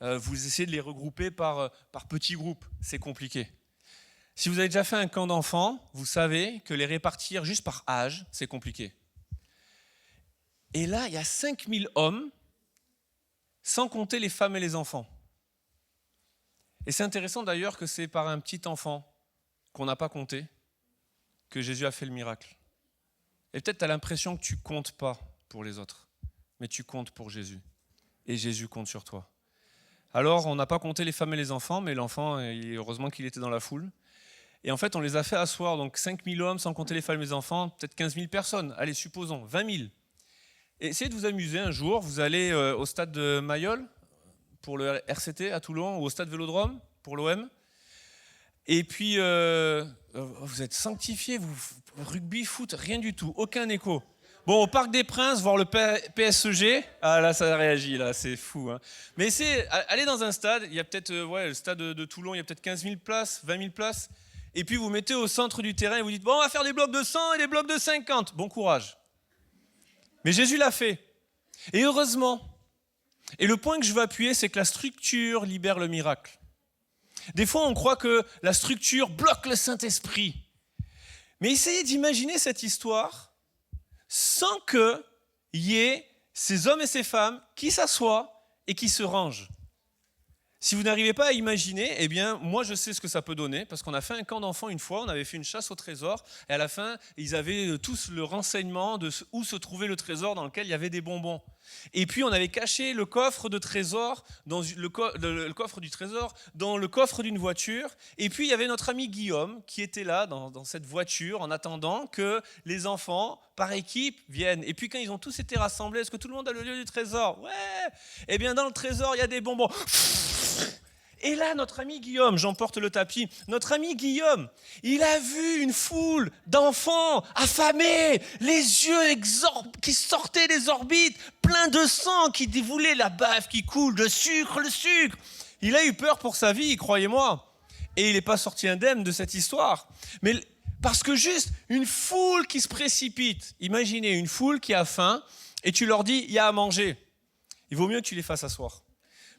vous essayez de les regrouper par petits groupes, c'est compliqué. Si vous avez déjà fait un camp d'enfants, vous savez que les répartir juste par âge, c'est compliqué. Et là, il y a 5000 hommes. sans compter les femmes et les enfants. Et c'est intéressant d'ailleurs que c'est par un petit enfant qu'on n'a pas compté que Jésus a fait le miracle. Et peut-être tu as l'impression que tu ne comptes pas pour les autres, mais tu comptes pour Jésus. Et Jésus compte sur toi. Alors, on n'a pas compté les femmes et les enfants, mais l'enfant, heureusement qu'il était dans la foule. Et en fait, on les a fait asseoir, donc 5 000 hommes, sans compter les femmes et les enfants, peut-être 15 000 personnes. Allez, supposons, 20 000. Et essayez de vous amuser un jour, vous allez au stade de Mayol, pour le RCT à Toulon, ou au stade Vélodrome, pour l'OM. Et puis, vous êtes sanctifiés, rugby, foot, rien du tout, aucun écho. Bon, au Parc des Princes, voir le PSG, ah là, ça réagit, là, c'est fou. Hein. Mais allez dans un stade, il y a peut-être, le stade de Toulon, il y a peut-être 15 000 places, 20 000 places, et puis vous mettez au centre du terrain et vous dites, bon, on va faire des blocs de 100 et des blocs de 50. Bon courage. Mais Jésus l'a fait. Et heureusement. Et le point que je veux appuyer, c'est que la structure libère le miracle. Des fois, on croit que la structure bloque le Saint-Esprit. Mais essayez d'imaginer cette histoire sans qu'il y ait ces hommes et ces femmes qui s'assoient et qui se rangent. Si vous n'arrivez pas à imaginer, eh bien, moi je sais ce que ça peut donner, parce qu'on a fait un camp d'enfants une fois, on avait fait une chasse au trésor, et à la fin, ils avaient tous le renseignement de où se trouvait le trésor dans lequel il y avait des bonbons. Et puis on avait caché le coffre de trésor, le coffre du trésor dans le coffre d'une voiture, et puis il y avait notre ami Guillaume qui était là dans cette voiture en attendant que les enfants par équipe viennent. Et puis quand ils ont tous été rassemblés, est-ce que tout le monde a le lieu du trésor? Ouais. Eh bien dans le trésor il y a des bonbons. Et là, notre ami Guillaume, j'emporte le tapis, notre ami Guillaume, il a vu une foule d'enfants affamés, les yeux qui sortaient des orbites, pleins de sang, qui voulaient la bave qui coule, le sucre. Il a eu peur pour sa vie, croyez-moi. Et il n'est pas sorti indemne de cette histoire. Mais parce que juste une foule qui se précipite, imaginez une foule qui a faim, et tu leur dis, il y a à manger. Il vaut mieux que tu les fasses asseoir.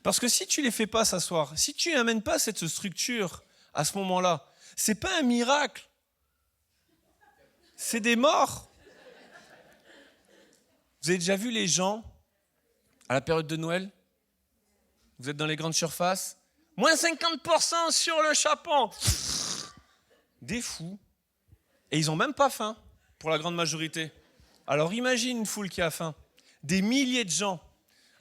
Parce que si tu ne les fais pas s'asseoir, si tu n'amènes pas cette structure à ce moment-là, ce n'est pas un miracle. C'est des morts. Vous avez déjà vu les gens à la période de Noël? Vous êtes dans les grandes surfaces, moins 50% sur le chapon. Des fous. Et ils n'ont même pas faim, pour la grande majorité. Alors imagine une foule qui a faim. Des milliers de gens.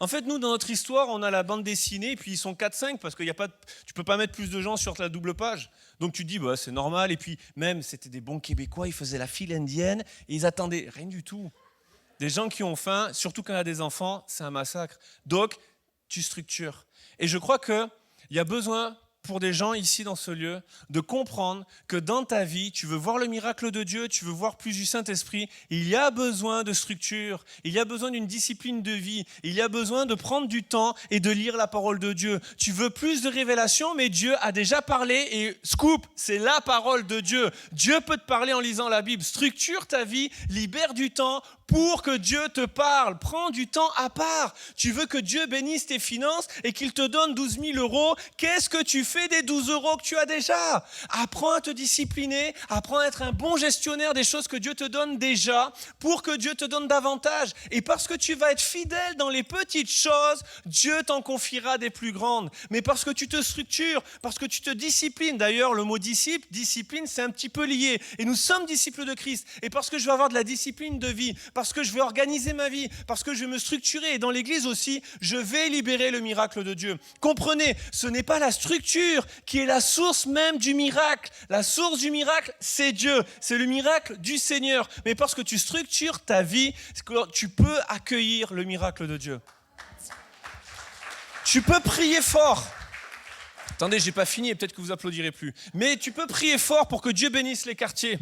En fait, nous, dans notre histoire, on a la bande dessinée, puis ils sont 4-5, parce que tu ne peux pas mettre plus de gens sur la double page. Donc tu te dis, bah, c'est normal, et puis même, c'était des bons Québécois, ils faisaient la file indienne, et ils attendaient, rien du tout. Des gens qui ont faim, surtout quand il y a des enfants, c'est un massacre. Donc, tu structures. Et je crois qu'il y a besoin, pour des gens ici dans ce lieu, de comprendre que dans ta vie, tu veux voir le miracle de Dieu, tu veux voir plus du Saint-Esprit, il y a besoin de structure, il y a besoin d'une discipline de vie, il y a besoin de prendre du temps et de lire la parole de Dieu. Tu veux plus de révélation, mais Dieu a déjà parlé et scoop, c'est la parole de Dieu. Dieu peut te parler en lisant la Bible. Structure ta vie, libère du temps pour que Dieu te parle. Prends du temps à part. Tu veux que Dieu bénisse tes finances et qu'il te donne 12 000 euros. Qu'est-ce que tu fais des 12 euros que tu as déjà? Apprends à te discipliner, apprends à être un bon gestionnaire des choses que Dieu te donne déjà pour que Dieu te donne davantage. Et parce que tu vas être fidèle dans les petites choses, Dieu t'en confiera des plus grandes. Mais parce que tu te structures, parce que tu te disciplines. D'ailleurs, le mot discipline, c'est un petit peu lié. Et nous sommes disciples de Christ. Et parce que je veux avoir de la discipline de vie, parce que je vais organiser ma vie, parce que je vais me structurer. Et dans l'église aussi, je vais libérer le miracle de Dieu. Comprenez, ce n'est pas la structure qui est la source même du miracle. La source du miracle, c'est Dieu. C'est le miracle du Seigneur. Mais parce que tu structures ta vie, tu peux accueillir le miracle de Dieu. Tu peux prier fort. Attendez, j'ai pas fini et peut-être que vous applaudirez plus. Mais tu peux prier fort pour que Dieu bénisse les quartiers.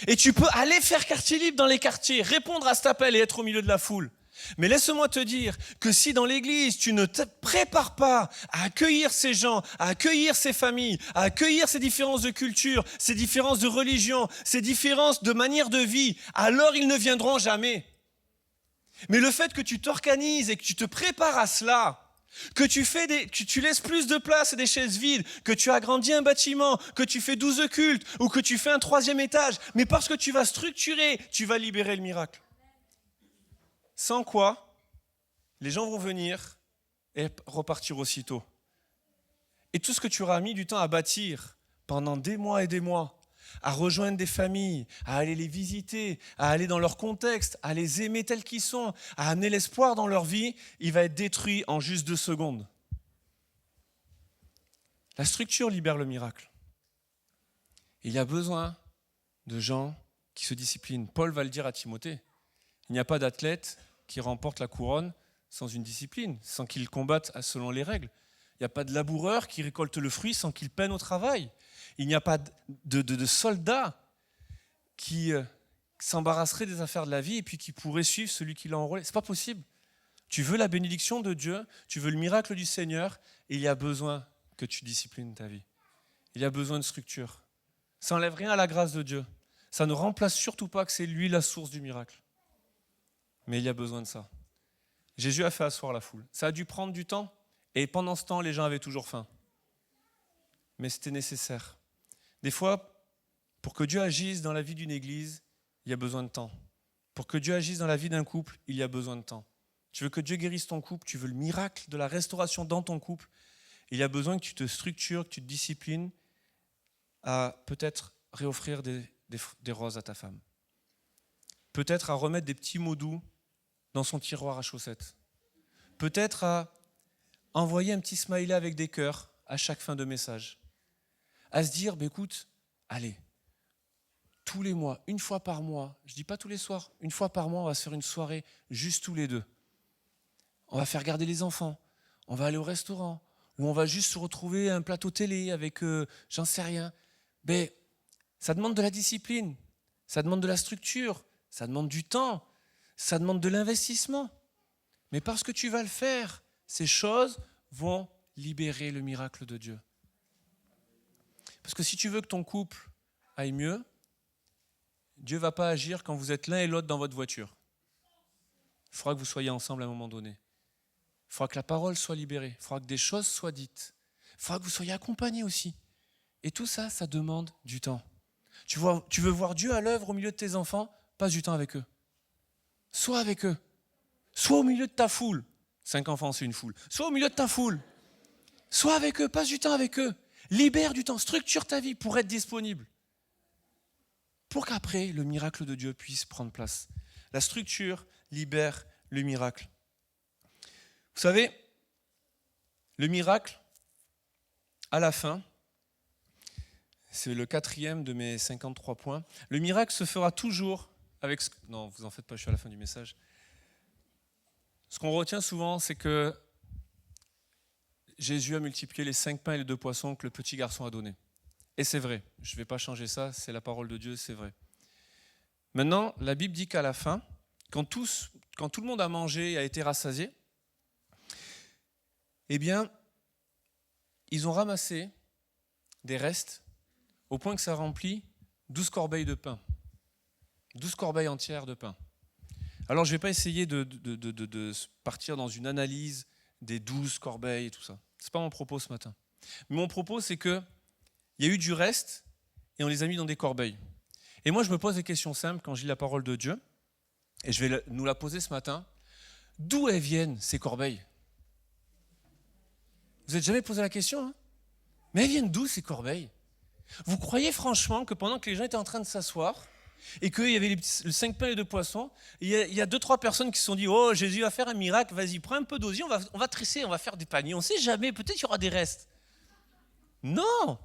Et tu peux aller faire quartier libre dans les quartiers, répondre à cet appel et être au milieu de la foule. Mais laisse-moi te dire que si dans l'église, tu ne te prépares pas à accueillir ces gens, à accueillir ces familles, à accueillir ces différences de culture, ces différences de religion, ces différences de manière de vie, alors ils ne viendront jamais. Mais le fait que tu t'organises et que tu te prépares à cela, que tu laisses plus de place et des chaises vides, que tu agrandis un bâtiment, que tu fais 12 cultes ou que tu fais un 3e étage, mais parce que tu vas structurer, tu vas libérer le miracle. Sans quoi, les gens vont venir, et repartir aussitôt. Et tout ce que tu auras mis du temps à bâtir pendant des mois et des mois, à rejoindre des familles, à aller les visiter, à aller dans leur contexte, à les aimer tels qu'ils sont, à amener l'espoir dans leur vie, il va être détruit en juste 2 secondes. La structure libère le miracle. Il y a besoin de gens qui se disciplinent. Paul va le dire à Timothée. Il n'y a pas d'athlète qui remporte la couronne sans une discipline, sans qu'il combatte selon les règles. Il n'y a pas de laboureur qui récolte le fruit sans qu'il peine au travail. Il n'y a pas de soldat qui s'embarrasserait des affaires de la vie et puis qui pourrait suivre celui qui l'a enrôlé. Ce n'est pas possible. Tu veux la bénédiction de Dieu, tu veux le miracle du Seigneur, et il y a besoin que tu disciplines ta vie. Il y a besoin de structure. Ça n'enlève rien à la grâce de Dieu. Ça ne remplace surtout pas que c'est lui la source du miracle. Mais il y a besoin de ça. Jésus a fait asseoir la foule. Ça a dû prendre du temps, et pendant ce temps, les gens avaient toujours faim. Mais c'était nécessaire. Des fois, pour que Dieu agisse dans la vie d'une église, il y a besoin de temps. Pour que Dieu agisse dans la vie d'un couple, il y a besoin de temps. Tu veux que Dieu guérisse ton couple, tu veux le miracle de la restauration dans ton couple, il y a besoin que tu te structures, que tu te disciplines à peut-être réoffrir des roses à ta femme. Peut-être à remettre des petits mots doux dans son tiroir à chaussettes. Peut-être à envoyer un petit smiley avec des cœurs à chaque fin de message. À se dire, écoute, allez, tous les mois, une fois par mois, je ne dis pas tous les soirs, une fois par mois, on va se faire une soirée juste tous les deux. On va faire garder les enfants, on va aller au restaurant, ou on va juste se retrouver à un plateau télé avec, j'en sais rien. Mais ça demande de la discipline, ça demande de la structure, ça demande du temps, ça demande de l'investissement. Mais parce que tu vas le faire, ces choses vont libérer le miracle de Dieu. Parce que si tu veux que ton couple aille mieux, Dieu ne va pas agir quand vous êtes l'un et l'autre dans votre voiture. Il faudra que vous soyez ensemble à un moment donné. Il faudra que la parole soit libérée. Il faudra que des choses soient dites. Il faudra que vous soyez accompagnés aussi. Et tout ça, ça demande du temps. Tu veux voir Dieu à l'œuvre au milieu de tes enfants, passe du temps avec eux. Sois avec eux. Sois au milieu de ta foule. 5 enfants, c'est une foule. Sois au milieu de ta foule. Sois avec eux, passe du temps avec eux. Libère du temps, structure ta vie pour être disponible. Pour qu'après, le miracle de Dieu puisse prendre place. La structure libère le miracle. Vous savez, le miracle, à la fin, c'est le 4e de mes 53 points, le miracle se fera toujours avec... Non, vous en faites pas, je suis à la fin du message. Ce qu'on retient souvent, c'est que Jésus a multiplié les 5 pains et les 2 poissons que le petit garçon a donnés. Et c'est vrai, je ne vais pas changer ça, c'est la parole de Dieu, c'est vrai. Maintenant, la Bible dit qu'à la fin, quand tout le monde a mangé et a été rassasié, eh bien, ils ont ramassé des restes au point que ça remplit 12 corbeilles de pain. 12 corbeilles entières de pain. Alors, je ne vais pas essayer de partir dans une analyse des 12 corbeilles et tout ça. Ce n'est pas mon propos ce matin. Mais mon propos, c'est qu'il y a eu du reste et on les a mis dans des corbeilles. Et moi, je me pose des questions simples quand je lis la parole de Dieu. Et je vais nous la poser ce matin. D'où elles viennent, ces corbeilles ? Vous n'êtes jamais posé la question, hein ? Mais elles viennent d'où, ces corbeilles ? Vous croyez franchement que pendant que les gens étaient en train de s'asseoir et qu'il y avait les 5 pains et 2 poissons, il y a 2-3 personnes qui se sont dit « Oh, Jésus va faire un miracle, vas-y, prends un peu d'osier, on va tresser, on va faire des paniers. On ne sait jamais, peut-être il y aura des restes. » Non !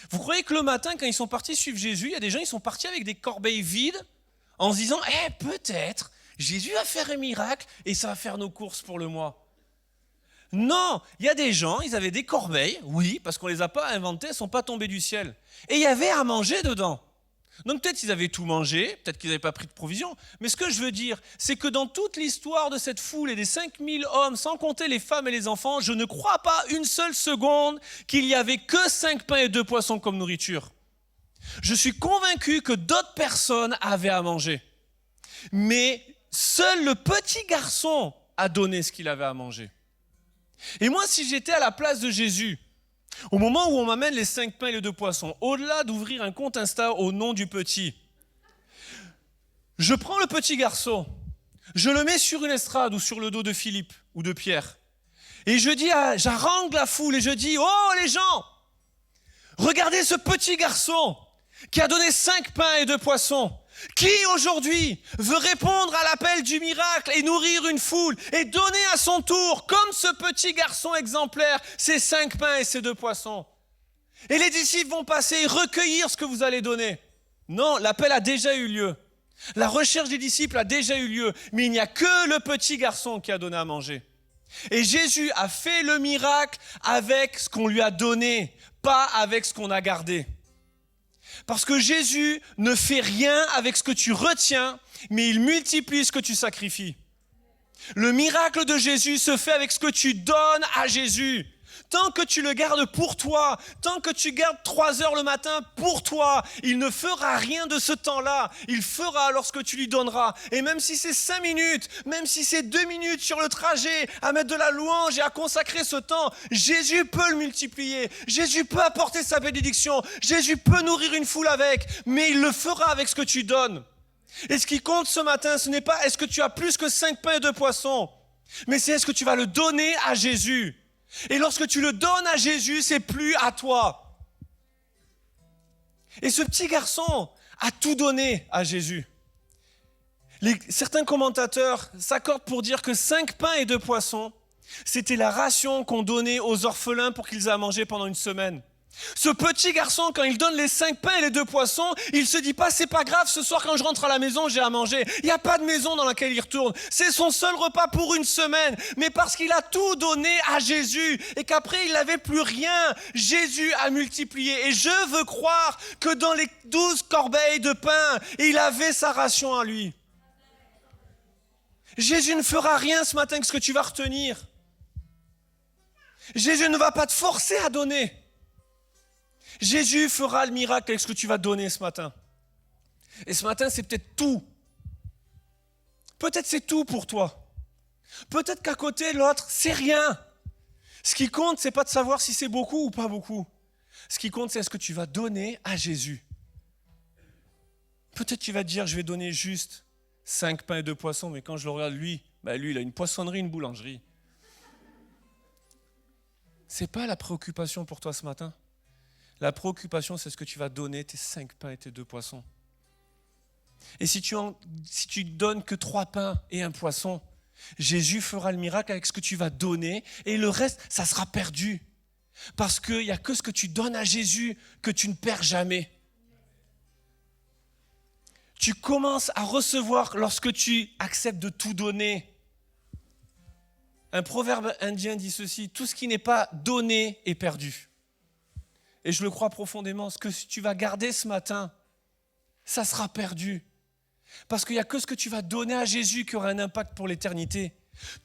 Vous croyez que le matin, quand ils sont partis suivre Jésus, il y a des gens qui sont partis avec des corbeilles vides en se disant « peut-être, Jésus va faire un miracle et ça va faire nos courses pour le mois. » Non, il y a des gens, ils avaient des corbeilles, oui, parce qu'on ne les a pas inventées, elles ne sont pas tombées du ciel. Et il y avait à manger dedans. Donc peut-être qu'ils avaient tout mangé, peut-être qu'ils n'avaient pas pris de provisions. Mais ce que je veux dire, c'est que dans toute l'histoire de cette foule et des 5000 hommes, sans compter les femmes et les enfants, je ne crois pas une seule seconde qu'il n'y avait que 5 pains et 2 poissons comme nourriture. Je suis convaincu que d'autres personnes avaient à manger. Mais seul le petit garçon a donné ce qu'il avait à manger. Et moi, si j'étais à la place de Jésus, au moment où on m'amène les 5 pains et les 2 poissons, au-delà d'ouvrir un compte Insta au nom du petit, je prends le petit garçon, je le mets sur une estrade ou sur le dos de Philippe ou de Pierre, Et j'harangue la foule et je dis, oh les gens, regardez ce petit garçon qui a donné 5 pains et 2 poissons. Qui aujourd'hui veut répondre à l'appel du miracle et nourrir une foule et donner à son tour, comme ce petit garçon exemplaire, ses 5 pains et ses 2 poissons? Et les disciples vont passer et recueillir ce que vous allez donner. Non, l'appel a déjà eu lieu. La recherche des disciples a déjà eu lieu, mais il n'y a que le petit garçon qui a donné à manger. Et Jésus a fait le miracle avec ce qu'on lui a donné, pas avec ce qu'on a gardé. Parce que Jésus ne fait rien avec ce que tu retiens, mais il multiplie ce que tu sacrifies. Le miracle de Jésus se fait avec ce que tu donnes à Jésus. Tant que tu le gardes pour toi, tant que tu gardes 3 heures le matin pour toi, il ne fera rien de ce temps-là. Il fera lorsque tu lui donneras. Et même si c'est 5 minutes, même si c'est 2 minutes sur le trajet, à mettre de la louange et à consacrer ce temps, Jésus peut le multiplier. Jésus peut apporter sa bénédiction. Jésus peut nourrir une foule avec, mais il le fera avec ce que tu donnes. Et ce qui compte ce matin, ce n'est pas est-ce que tu as plus que 5 pains et 2 poissons, mais c'est est-ce que tu vas le donner à Jésus. Et lorsque tu le donnes à Jésus, c'est plus à toi. Et ce petit garçon a tout donné à Jésus. Certains commentateurs s'accordent pour dire que 5 pains et 2 poissons, c'était la ration qu'on donnait aux orphelins pour qu'ils aient à manger pendant une semaine. Ce petit garçon, quand il donne les 5 pains et les 2 poissons, il se dit pas, c'est pas grave, ce soir quand je rentre à la maison, j'ai à manger. Il n'y a pas de maison dans laquelle il retourne. C'est son seul repas pour une semaine. Mais parce qu'il a tout donné à Jésus et qu'après il n'avait plus rien, Jésus a multiplié. Et je veux croire que dans les 12 corbeilles de pain, il avait sa ration à lui. Jésus ne fera rien ce matin que ce que tu vas retenir. Jésus ne va pas te forcer à donner. Jésus fera le miracle avec ce que tu vas donner ce matin. Et ce matin, c'est peut-être tout. Peut-être c'est tout pour toi. Peut-être qu'à côté, l'autre, c'est rien. Ce qui compte, c'est pas de savoir si c'est beaucoup ou pas beaucoup. Ce qui compte, c'est ce que tu vas donner à Jésus. Peut-être tu vas te dire, je vais donner juste 5 pains et 2 poissons, mais quand je le regarde, lui, il a une poissonnerie, une boulangerie. C'est pas la préoccupation pour toi ce matin. La préoccupation, c'est ce que tu vas donner, tes 5 pains et tes 2 poissons. Et si tu donnes que 3 pains et 1 poisson, Jésus fera le miracle avec ce que tu vas donner et le reste, ça sera perdu. Parce qu'il n'y a que ce que tu donnes à Jésus que tu ne perds jamais. Tu commences à recevoir lorsque tu acceptes de tout donner. Un proverbe indien dit ceci, tout ce qui n'est pas donné est perdu. Et je le crois profondément, ce que tu vas garder ce matin, ça sera perdu. Parce qu'il n'y a que ce que tu vas donner à Jésus qui aura un impact pour l'éternité.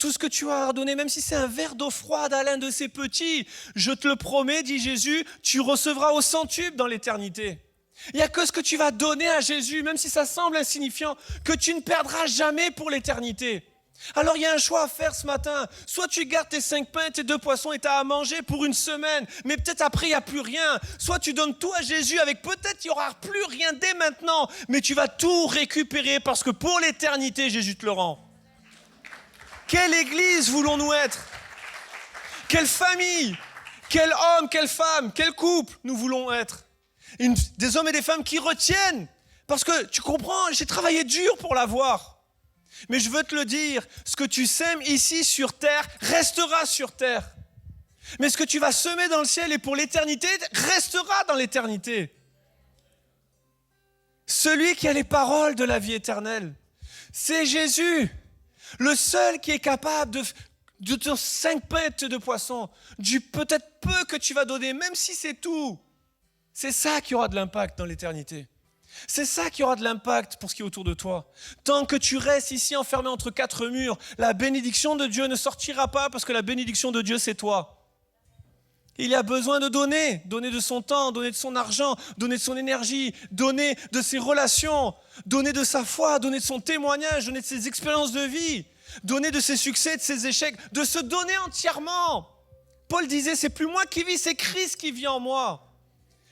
Tout ce que tu vas redonner, même si c'est un verre d'eau froide à l'un de ces petits, je te le promets, dit Jésus, tu recevras au centuple dans l'éternité. Il n'y a que ce que tu vas donner à Jésus, même si ça semble insignifiant, que tu ne perdras jamais pour l'éternité. Alors il y a un choix à faire ce matin. Soit tu gardes tes 5 pains, tes 2 poissons et tu as à manger pour une semaine, mais peut-être après il n'y a plus rien. Soit tu donnes tout à Jésus avec peut-être il n'y aura plus rien dès maintenant, mais tu vas tout récupérer parce que pour l'éternité, Jésus te le rend. Quelle église voulons-nous être? Quelle famille? Quel homme, quelle femme, quel couple nous voulons être? Des hommes et des femmes qui retiennent. Parce que tu comprends, j'ai travaillé dur pour l'avoir. Mais je veux te le dire, ce que tu sèmes ici sur terre restera sur terre. Mais ce que tu vas semer dans le ciel et pour l'éternité restera dans l'éternité. Celui qui a les paroles de la vie éternelle, c'est Jésus. Le seul qui est capable de ton 5 pains et 2 poissons, du peut-être peu que tu vas donner, même si c'est tout. C'est ça qui aura de l'impact dans l'éternité. C'est ça qui aura de l'impact pour ce qui est autour de toi. Tant que tu restes ici enfermé entre 4 murs, la bénédiction de Dieu ne sortira pas parce que la bénédiction de Dieu, c'est toi. Il y a besoin de donner de son temps, donner de son argent, donner de son énergie, donner de ses relations, donner de sa foi, donner de son témoignage, donner de ses expériences de vie, donner de ses succès, de ses échecs, de se donner entièrement. Paul disait, c'est plus moi qui vis, c'est Christ qui vit en moi.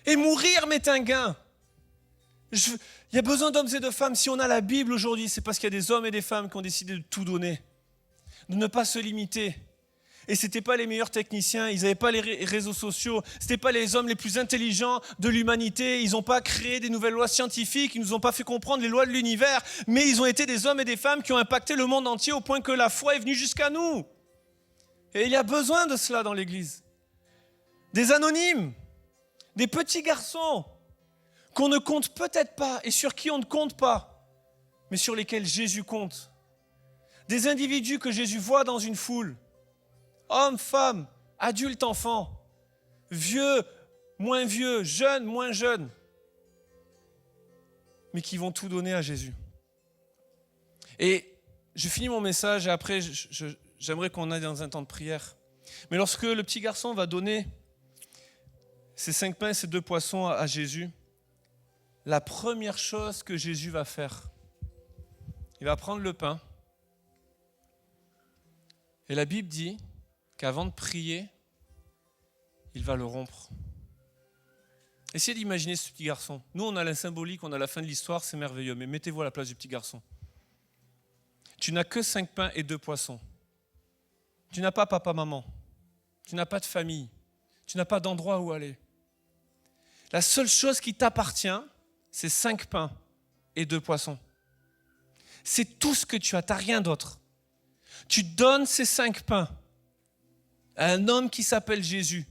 Et mourir m'est un gain. Il y a besoin d'hommes et de femmes. Si on a la Bible aujourd'hui, c'est parce qu'il y a des hommes et des femmes qui ont décidé de tout donner, de ne pas se limiter. Et ce n'étaient pas les meilleurs techniciens, ils n'avaient pas les réseaux sociaux, ce n'étaient pas les hommes les plus intelligents de l'humanité, ils n'ont pas créé des nouvelles lois scientifiques, ils ne nous ont pas fait comprendre les lois de l'univers, mais ils ont été des hommes et des femmes qui ont impacté le monde entier au point que la foi est venue jusqu'à nous. Et il y a besoin de cela dans l'Église. Des anonymes, des petits garçons qu'on ne compte peut-être pas et sur qui on ne compte pas, mais sur lesquels Jésus compte. Des individus que Jésus voit dans une foule. Hommes, femmes, adultes, enfants, vieux, moins vieux, jeunes, moins jeunes, mais qui vont tout donner à Jésus. Et je finis mon message et après, j'aimerais qu'on aille dans un temps de prière. Mais lorsque le petit garçon va donner ces 5 pains et ces 2 poissons à Jésus, la première chose que Jésus va faire, il va prendre le pain. Et la Bible dit qu'avant de prier, il va le rompre. Essayez d'imaginer ce petit garçon. Nous, on a la symbolique, on a la fin de l'histoire, c'est merveilleux. Mais mettez-vous à la place du petit garçon. Tu n'as que 5 pains et 2 poissons. Tu n'as pas papa, maman. Tu n'as pas de famille. Tu n'as pas d'endroit où aller. La seule chose qui t'appartient, c'est 5 pains et 2 poissons. C'est tout ce que tu as, tu n'as rien d'autre. Tu donnes ces 5 pains à un homme qui s'appelle Jésus,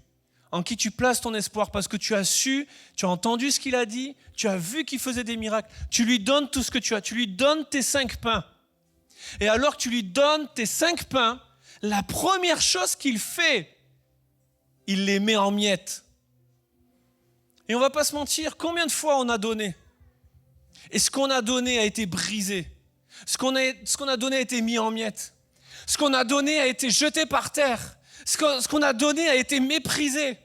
en qui tu places ton espoir parce que tu as su, tu as entendu ce qu'il a dit, tu as vu qu'il faisait des miracles. Tu lui donnes tout ce que tu as, tu lui donnes tes 5 pains. Et alors que tu lui donnes tes 5 pains, la première chose qu'il fait, il les met en miettes. Et on ne va pas se mentir, combien de fois on a donné? Et ce qu'on a donné a été brisé. Ce qu'on a donné a été mis en miettes. Ce qu'on a donné a été jeté par terre. Ce qu'on a donné a été méprisé.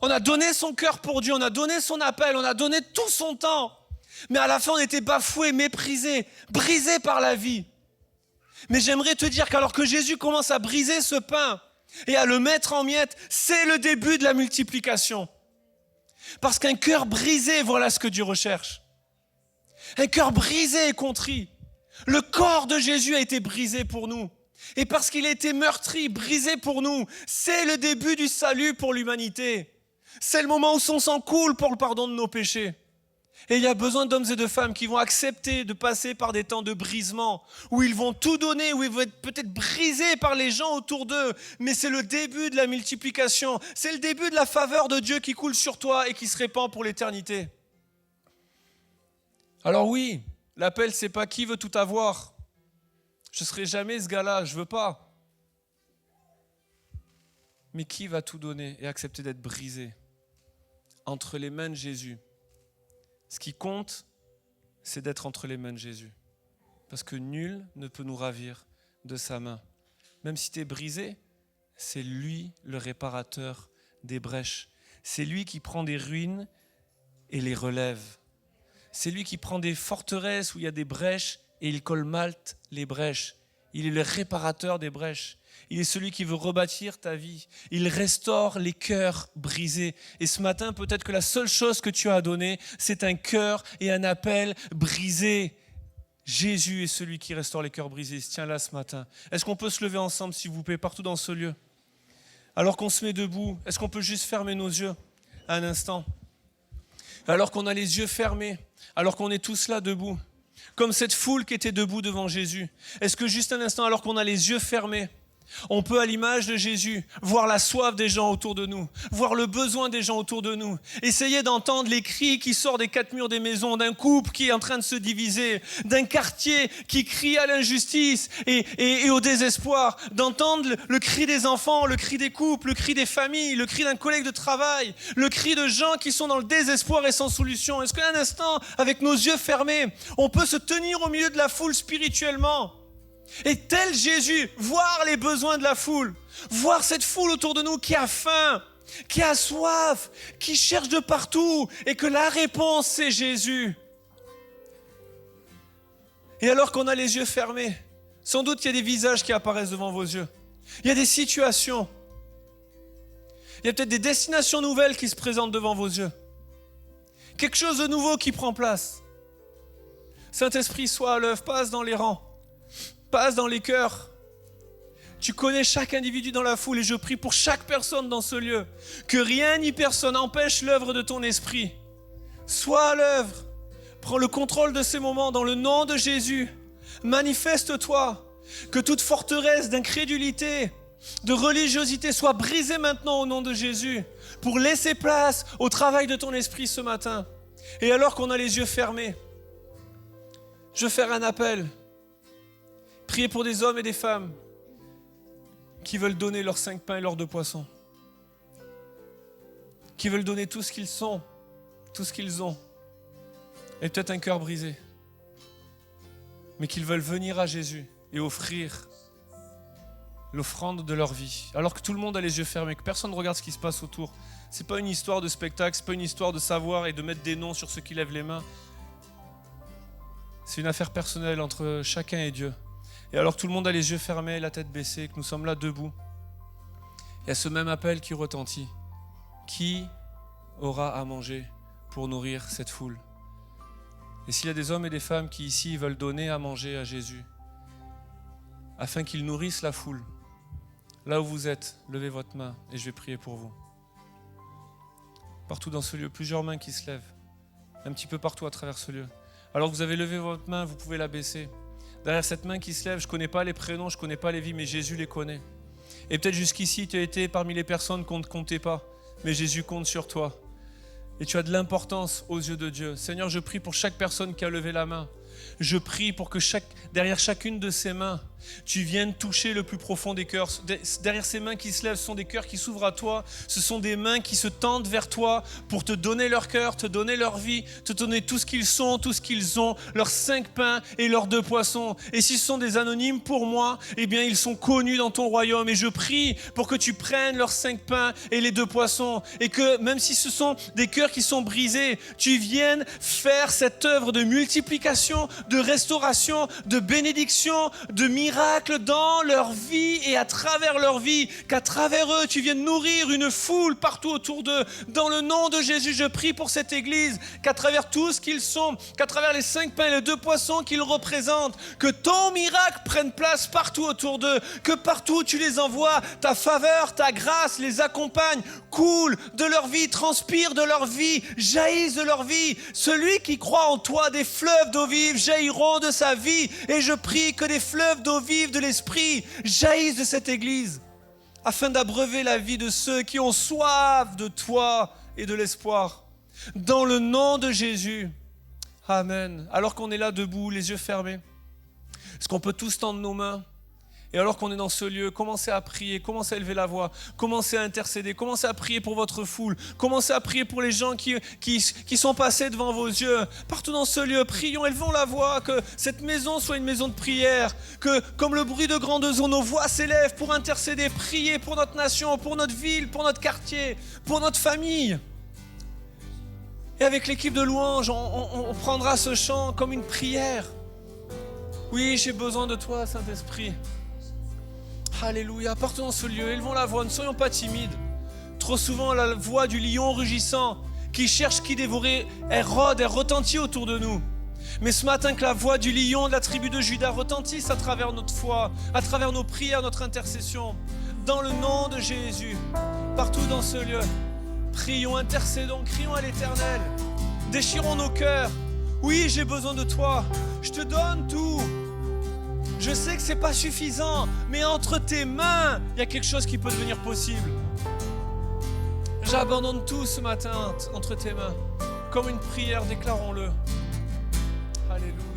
On a donné son cœur pour Dieu, on a donné son appel, on a donné tout son temps. Mais à la fin, on était bafoué, méprisé, brisé par la vie. Mais j'aimerais te dire qu'alors que Jésus commence à briser ce pain et à le mettre en miettes, c'est le début de la multiplication. Parce qu'un cœur brisé, voilà ce que Dieu recherche. Un cœur brisé et contrit. Le corps de Jésus a été brisé pour nous. Et parce qu'il a été meurtri, brisé pour nous, c'est le début du salut pour l'humanité. C'est le moment où son sang coule pour le pardon de nos péchés. Et il y a besoin d'hommes et de femmes qui vont accepter de passer par des temps de brisement, où ils vont tout donner, où ils vont être peut-être brisés par les gens autour d'eux. Mais c'est le début de la multiplication. C'est le début de la faveur de Dieu qui coule sur toi et qui se répand pour l'éternité. Alors oui, l'appel, c'est pas qui veut tout avoir. Je ne serai jamais ce gars-là, je ne veux pas. Mais qui va tout donner et accepter d'être brisé entre les mains de Jésus? Ce qui compte, c'est d'être entre les mains de Jésus. Parce que nul ne peut nous ravir de sa main. Même si tu es brisé, c'est lui le réparateur des brèches. C'est lui qui prend des ruines et les relève. C'est lui qui prend des forteresses où il y a des brèches et il colmate les brèches. Il est le réparateur des brèches. Il est celui qui veut rebâtir ta vie. Il restaure les cœurs brisés. Et ce matin, peut-être que la seule chose que tu as à donner, c'est un cœur et un appel brisé. Jésus est celui qui restaure les cœurs brisés. Il se tient là ce matin. Est-ce qu'on peut se lever ensemble, s'il vous plaît, partout dans ce lieu? Alors qu'on se met debout, est-ce qu'on peut juste fermer nos yeux un instant? Alors qu'on a les yeux fermés, alors qu'on est tous là debout, comme cette foule qui était debout devant Jésus. Est-ce que juste un instant, alors qu'on a les yeux fermés, on peut, à l'image de Jésus, voir la soif des gens autour de nous, voir le besoin des gens autour de nous, essayer d'entendre les cris qui sortent des 4 murs des maisons, d'un couple qui est en train de se diviser, d'un quartier qui crie à l'injustice et au désespoir, d'entendre le cri des enfants, le cri des couples, le cri des familles, le cri d'un collègue de travail, le cri de gens qui sont dans le désespoir et sans solution. Est-ce qu'un instant, avec nos yeux fermés, on peut se tenir au milieu de la foule spirituellement ? Et tel Jésus, voir les besoins de la foule, voir cette foule autour de nous qui a faim, qui a soif, qui cherche de partout, et que la réponse c'est Jésus. Et alors qu'on a les yeux fermés, sans doute il y a des visages qui apparaissent devant vos yeux. Il y a des situations. Il y a peut-être des destinations nouvelles qui se présentent devant vos yeux. Quelque chose de nouveau qui prend place. Saint-Esprit, sois à l'œuvre, passe dans les rangs. Passe dans les cœurs. Tu connais chaque individu dans la foule et je prie pour chaque personne dans ce lieu. Que rien ni personne empêche l'œuvre de ton esprit. Sois à l'œuvre. Prends le contrôle de ces moments dans le nom de Jésus. Manifeste-toi. Que toute forteresse d'incrédulité, de religiosité soit brisée maintenant au nom de Jésus pour laisser place au travail de ton esprit ce matin. Et alors qu'on a les yeux fermés, je vais faire un appel. Priez pour des hommes et des femmes qui veulent donner leurs 5 pains et leurs 2 poissons. Qui veulent donner tout ce qu'ils sont, tout ce qu'ils ont. Et peut-être un cœur brisé. Mais qu'ils veulent venir à Jésus et offrir l'offrande de leur vie. Alors que tout le monde a les yeux fermés, que personne ne regarde ce qui se passe autour. C'est pas une histoire de spectacle, c'est pas une histoire de savoir et de mettre des noms sur ceux qui lèvent les mains. C'est une affaire personnelle entre chacun et Dieu. Et alors que tout le monde a les yeux fermés, la tête baissée, que nous sommes là debout, il y a ce même appel qui retentit. Qui aura à manger pour nourrir cette foule? Et s'il y a des hommes et des femmes qui ici veulent donner à manger à Jésus, afin qu'ils nourrissent la foule, là où vous êtes, levez votre main et je vais prier pour vous. Partout dans ce lieu, plusieurs mains qui se lèvent, un petit peu partout à travers ce lieu. Alors que vous avez levé votre main, vous pouvez la baisser. Derrière cette main qui se lève, je ne connais pas les prénoms, je ne connais pas les vies, mais Jésus les connaît. Et peut-être jusqu'ici, tu as été parmi les personnes qu'on ne comptait pas, mais Jésus compte sur toi. Et tu as de l'importance aux yeux de Dieu. Seigneur, je prie pour chaque personne qui a levé la main. Je prie pour que derrière chacune de ces mains, tu viennes toucher le plus profond des cœurs. Derrière ces mains qui se lèvent, ce sont des cœurs qui s'ouvrent à toi. Ce sont des mains qui se tendent vers toi pour te donner leur cœur, te donner leur vie, te donner tout ce qu'ils sont, tout ce qu'ils ont, leurs 5 pains et leurs 2 poissons. Et si ce sont des anonymes pour moi, eh bien ils sont connus dans ton royaume. Et je prie pour que tu prennes leurs 5 pains et les 2 poissons. Et que même si ce sont des cœurs qui sont brisés, tu viennes faire cette œuvre de multiplication, de restauration, de bénédiction, de miracle dans leur vie et à travers leur vie, qu'à travers eux, tu viennes nourrir une foule partout autour d'eux. Dans le nom de Jésus, je prie pour cette église, qu'à travers tout ce qu'ils sont, qu'à travers les 5 pains et les 2 poissons qu'ils représentent, que ton miracle prenne place partout autour d'eux, que partout où tu les envoies, ta faveur, ta grâce les accompagne, coule de leur vie, transpire de leur vie, jaillisse de leur vie. Celui qui croit en toi, des fleuves d'eau vive jailliront de sa vie. Et je prie que des fleuves d'eau vive de l'esprit jaillissent de cette église afin d'abreuver la vie de ceux qui ont soif de toi et de l'espoir. Dans le nom de Jésus. Amen. Alors qu'on est là debout, les yeux fermés, est-ce qu'on peut tous tendre nos mains? Et alors qu'on est dans ce lieu, commencez à prier, commencez à élever la voix, commencez à intercéder, commencez à prier pour votre foule, commencez à prier pour les gens qui sont passés devant vos yeux. Partout dans ce lieu, prions, élevons la voix, que cette maison soit une maison de prière, que comme le bruit de grandes eaux, nos voix s'élèvent pour intercéder, prier pour notre nation, pour notre ville, pour notre quartier, pour notre famille. Et avec l'équipe de louanges, on prendra ce chant comme une prière. Oui, j'ai besoin de toi, Saint-Esprit. Alléluia, partout dans ce lieu, élevons la voix, ne soyons pas timides. Trop souvent, la voix du lion rugissant qui cherche qui dévorer, elle rôde, elle retentit autour de nous. Mais ce matin, que la voix du lion de la tribu de Juda retentisse à travers notre foi, à travers nos prières, notre intercession. Dans le nom de Jésus, partout dans ce lieu, prions, intercédons, crions à l'Éternel. Déchirons nos cœurs. Oui, j'ai besoin de toi. Je te donne tout. Je sais que c'est pas suffisant, mais entre tes mains, il y a quelque chose qui peut devenir possible. J'abandonne tout ce matin entre tes mains. Comme une prière, déclarons-le. Alléluia.